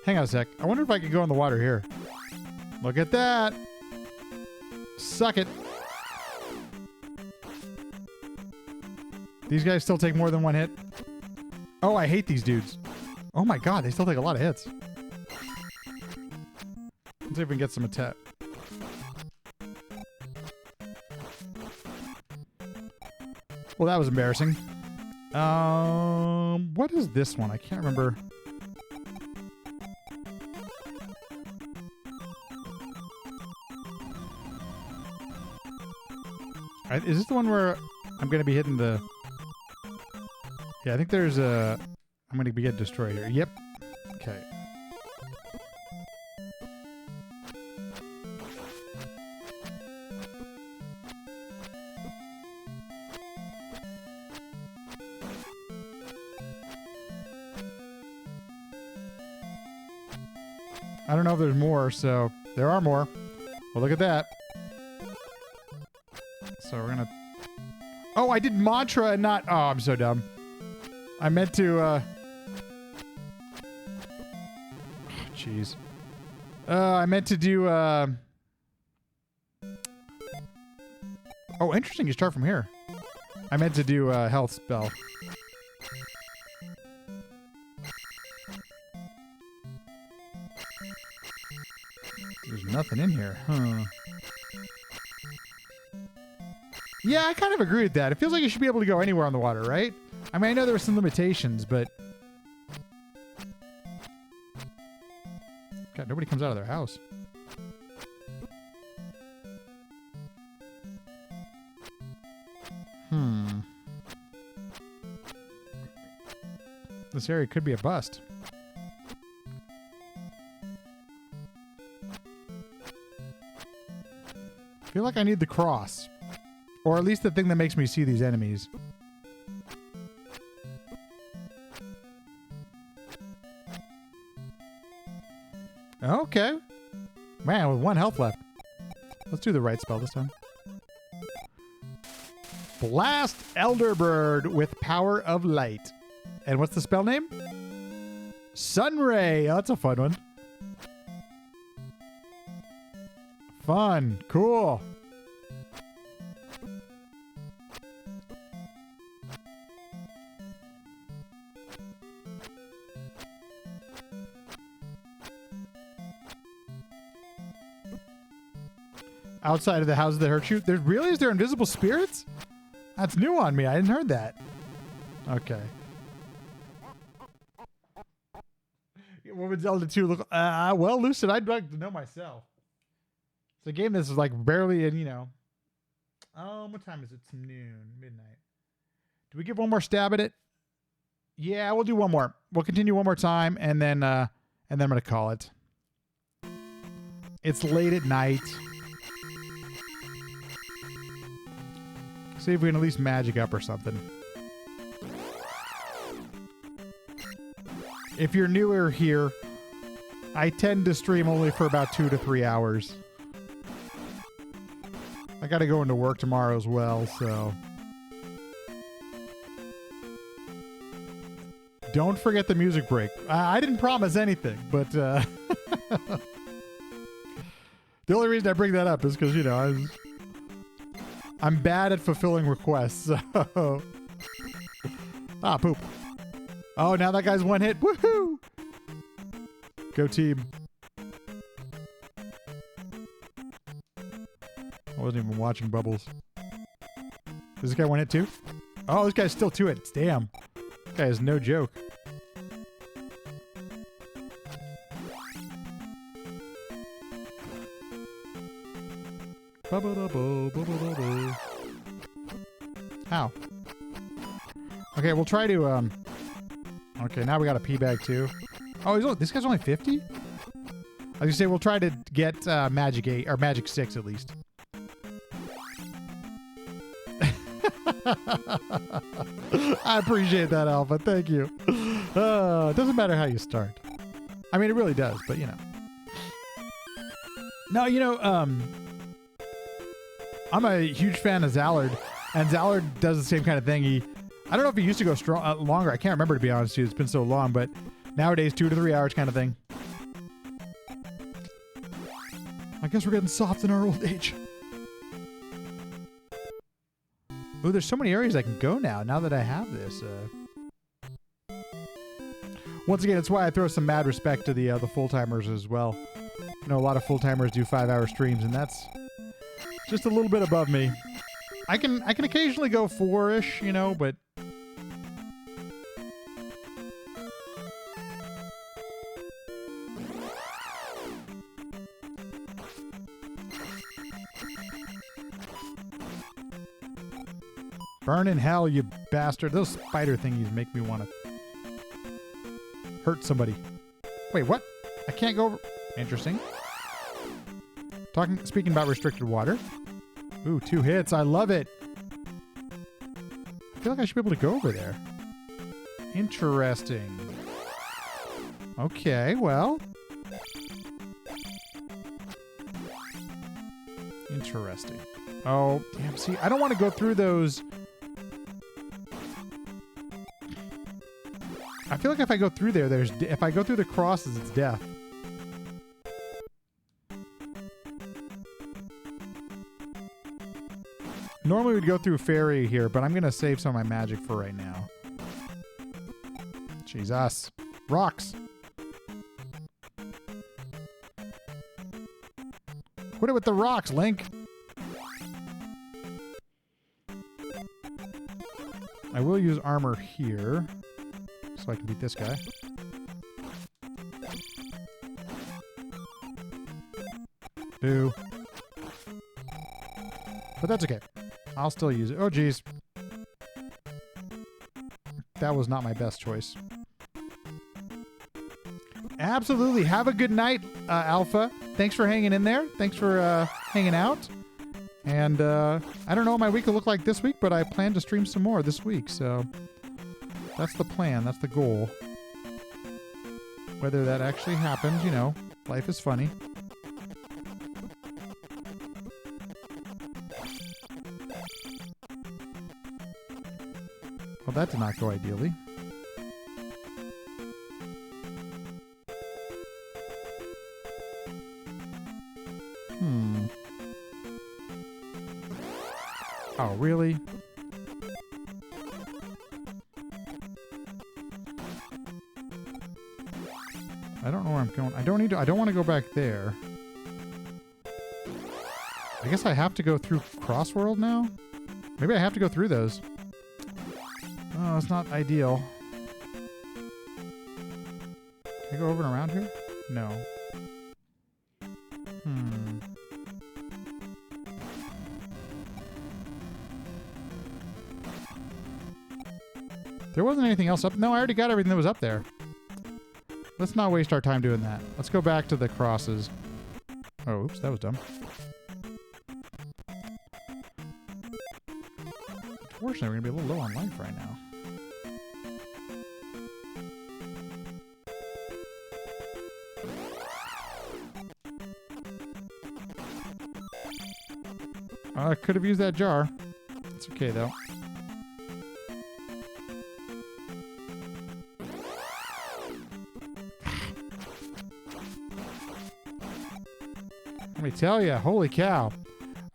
Hang on a sec. I wonder if I could go in the water here. Look at that. Suck it. These guys still take more than one hit. Oh, I hate these dudes. Oh my god, they still take a lot of hits. Let's see if we can get some attack. Well, that was embarrassing. What is this one? I can't remember. Is this the one where I'm going to be hitting the... Yeah, I think there's a... I'm going to be getting destroyed here. Yep. Okay. I don't know if there's more, so there are more. Well, look at that. So we're gonna... Oh, I did mantra and not... Oh, I'm so dumb. I meant to, jeez. I meant to do, Oh, interesting. You start from here. I meant to do a health spell. There's nothing in here. Huh. Yeah, I kind of agree with that. It feels like you should be able to go anywhere on the water, right? I mean, I know there were some limitations, but... God, nobody comes out of their house. This area could be a bust. I feel like I need the cross. Or at least the thing that makes me see these enemies. Okay. Man, with 1 health left. Let's do the right spell this time. Blast Elderbird with Power of Light. And what's the spell name? Sunray. Oh, that's a fun one. Fun. Cool. Outside of the houses that hurt you? Is there invisible spirits? That's new on me. I hadn't heard that. Okay. What would Zelda 2 look? Well, Lucid, I'd like to know myself. It's a game that's like barely in, you know. What time is it? It's noon, midnight. Do we give one more stab at it? Yeah, we'll do one more. We'll continue one more time, and then I'm gonna call it. It's late at night. See if we can at least magic up or something. If you're newer here, I tend to stream only for about 2 to 3 hours. I gotta go into work tomorrow as well, so... Don't forget the music break. I didn't promise anything, but the only reason I bring that up is because, you know, I'm bad at fulfilling requests. So. Ah, poop. Oh, now that guy's one hit. Woohoo! Go team. I wasn't even watching Bubbles. Is this guy one hit too? Oh, this guy's still two hits. Damn. This guy is no joke. How? Okay, we'll try to, okay, now we got a pea bag too. Oh, this guy's only 50? I was gonna say, we'll try to get, Magic 8, or Magic 6 at least. I appreciate that, Alpha. Thank you. It doesn't matter how you start. I mean, it really does, but you know. No, you know, I'm a huge fan of Zallard, and Zallard does the same kind of thing. I don't know if he used to go strong longer. I can't remember, to be honest with you. It's been so long, but nowadays 2 to 3 hours kind of thing. I guess we're getting soft in our old age. Oh, there's so many areas I can go now that I have this. Once again, it's why I throw some mad respect to the full-timers as well. You know, a lot of full-timers do 5-hour streams, and that's just a little bit above me. I can occasionally go 4-ish, you know, but burn in hell, you bastard. Those spider thingies make me want to hurt somebody. Wait, what? I can't go over. Interesting. Speaking about restricted water. Ooh, 2 hits. I love it. I feel like I should be able to go over there. Interesting. Okay, well. Interesting. Oh, damn. See, I don't want to go through those. I feel like if I go through there, if I go through the crosses, it's death. Normally we'd go through fairy here, but I'm going to save some of my magic for right now. Jesus. Rocks. Quit it with the rocks, Link. I will use armor here, so I can beat this guy. Boo. But that's okay. I'll still use it. Oh, geez. That was not my best choice. Absolutely. Have a good night, Alpha. Thanks for hanging in there. Thanks for hanging out. And I don't know what my week will look like this week, but I plan to stream some more this week. So that's the plan. That's the goal. Whether that actually happens, you know, life is funny. Well, that did not go ideally. Oh, really? I don't know where I'm going. I don't want to go back there. I guess I have to go through Crossworld now? Maybe I have to go through those. Oh, it's not ideal. Can I go over and around here? No. There wasn't anything else up. No, I already got everything that was up there. Let's not waste our time doing that. Let's go back to the crosses. Oh, oops, that was dumb. Unfortunately, we're going to be a little low on life right now. I could have used that jar. It's okay, though. Let me tell you, holy cow.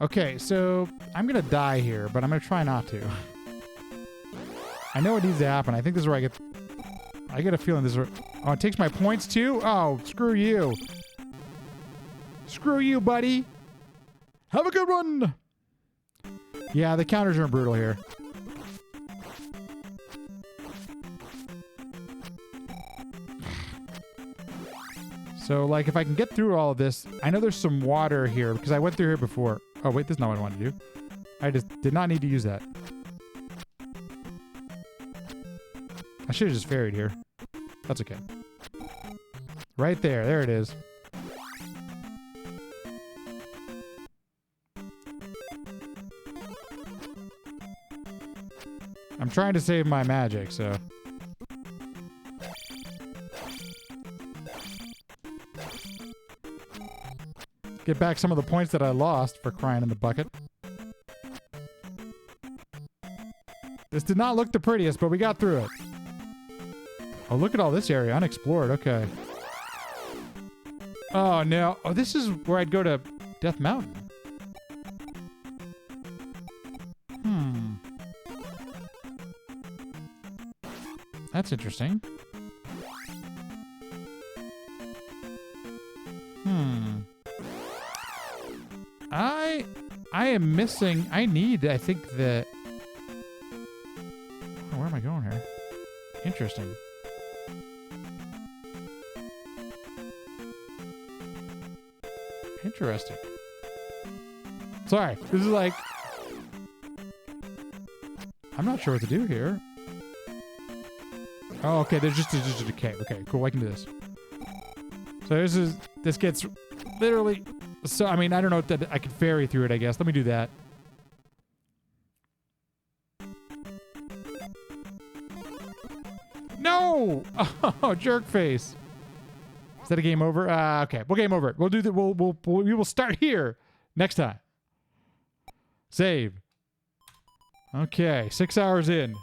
Okay, so I'm going to die here, but I'm going to try not to. I know it needs to happen. I think this is where I get a feeling this is where... Oh, it takes my points too? Oh, screw you. Screw you, buddy. Have a good one. Yeah, the counters are brutal here. So, like, if I can get through all of this, I know there's some water here because I went through here before. Oh, wait, this is not what I wanted to do. I just did not need to use that. I should have just ferried here. That's okay. Right there. There it is. I'm trying to save my magic, so... Get back some of the points that I lost for crying in the bucket. This did not look the prettiest, but we got through it. Oh, look at all this area. Unexplored. Okay. Oh, no. Oh, this is where I'd go to Death Mountain. That's interesting. I am missing... I need, I think, the... Oh, where am I going here? Interesting. Interesting. Sorry. This is like... I'm not sure what to do here. Oh, okay. There's just a decay. Okay, cool. I can do this. So this gets literally... So, I mean, I don't know that I could ferry through it, I guess. Let me do that. No! Oh, jerk face. Is that a game over? Okay, we'll game over it. We'll do that. We will start here next time. Save. Okay, 6 hours in.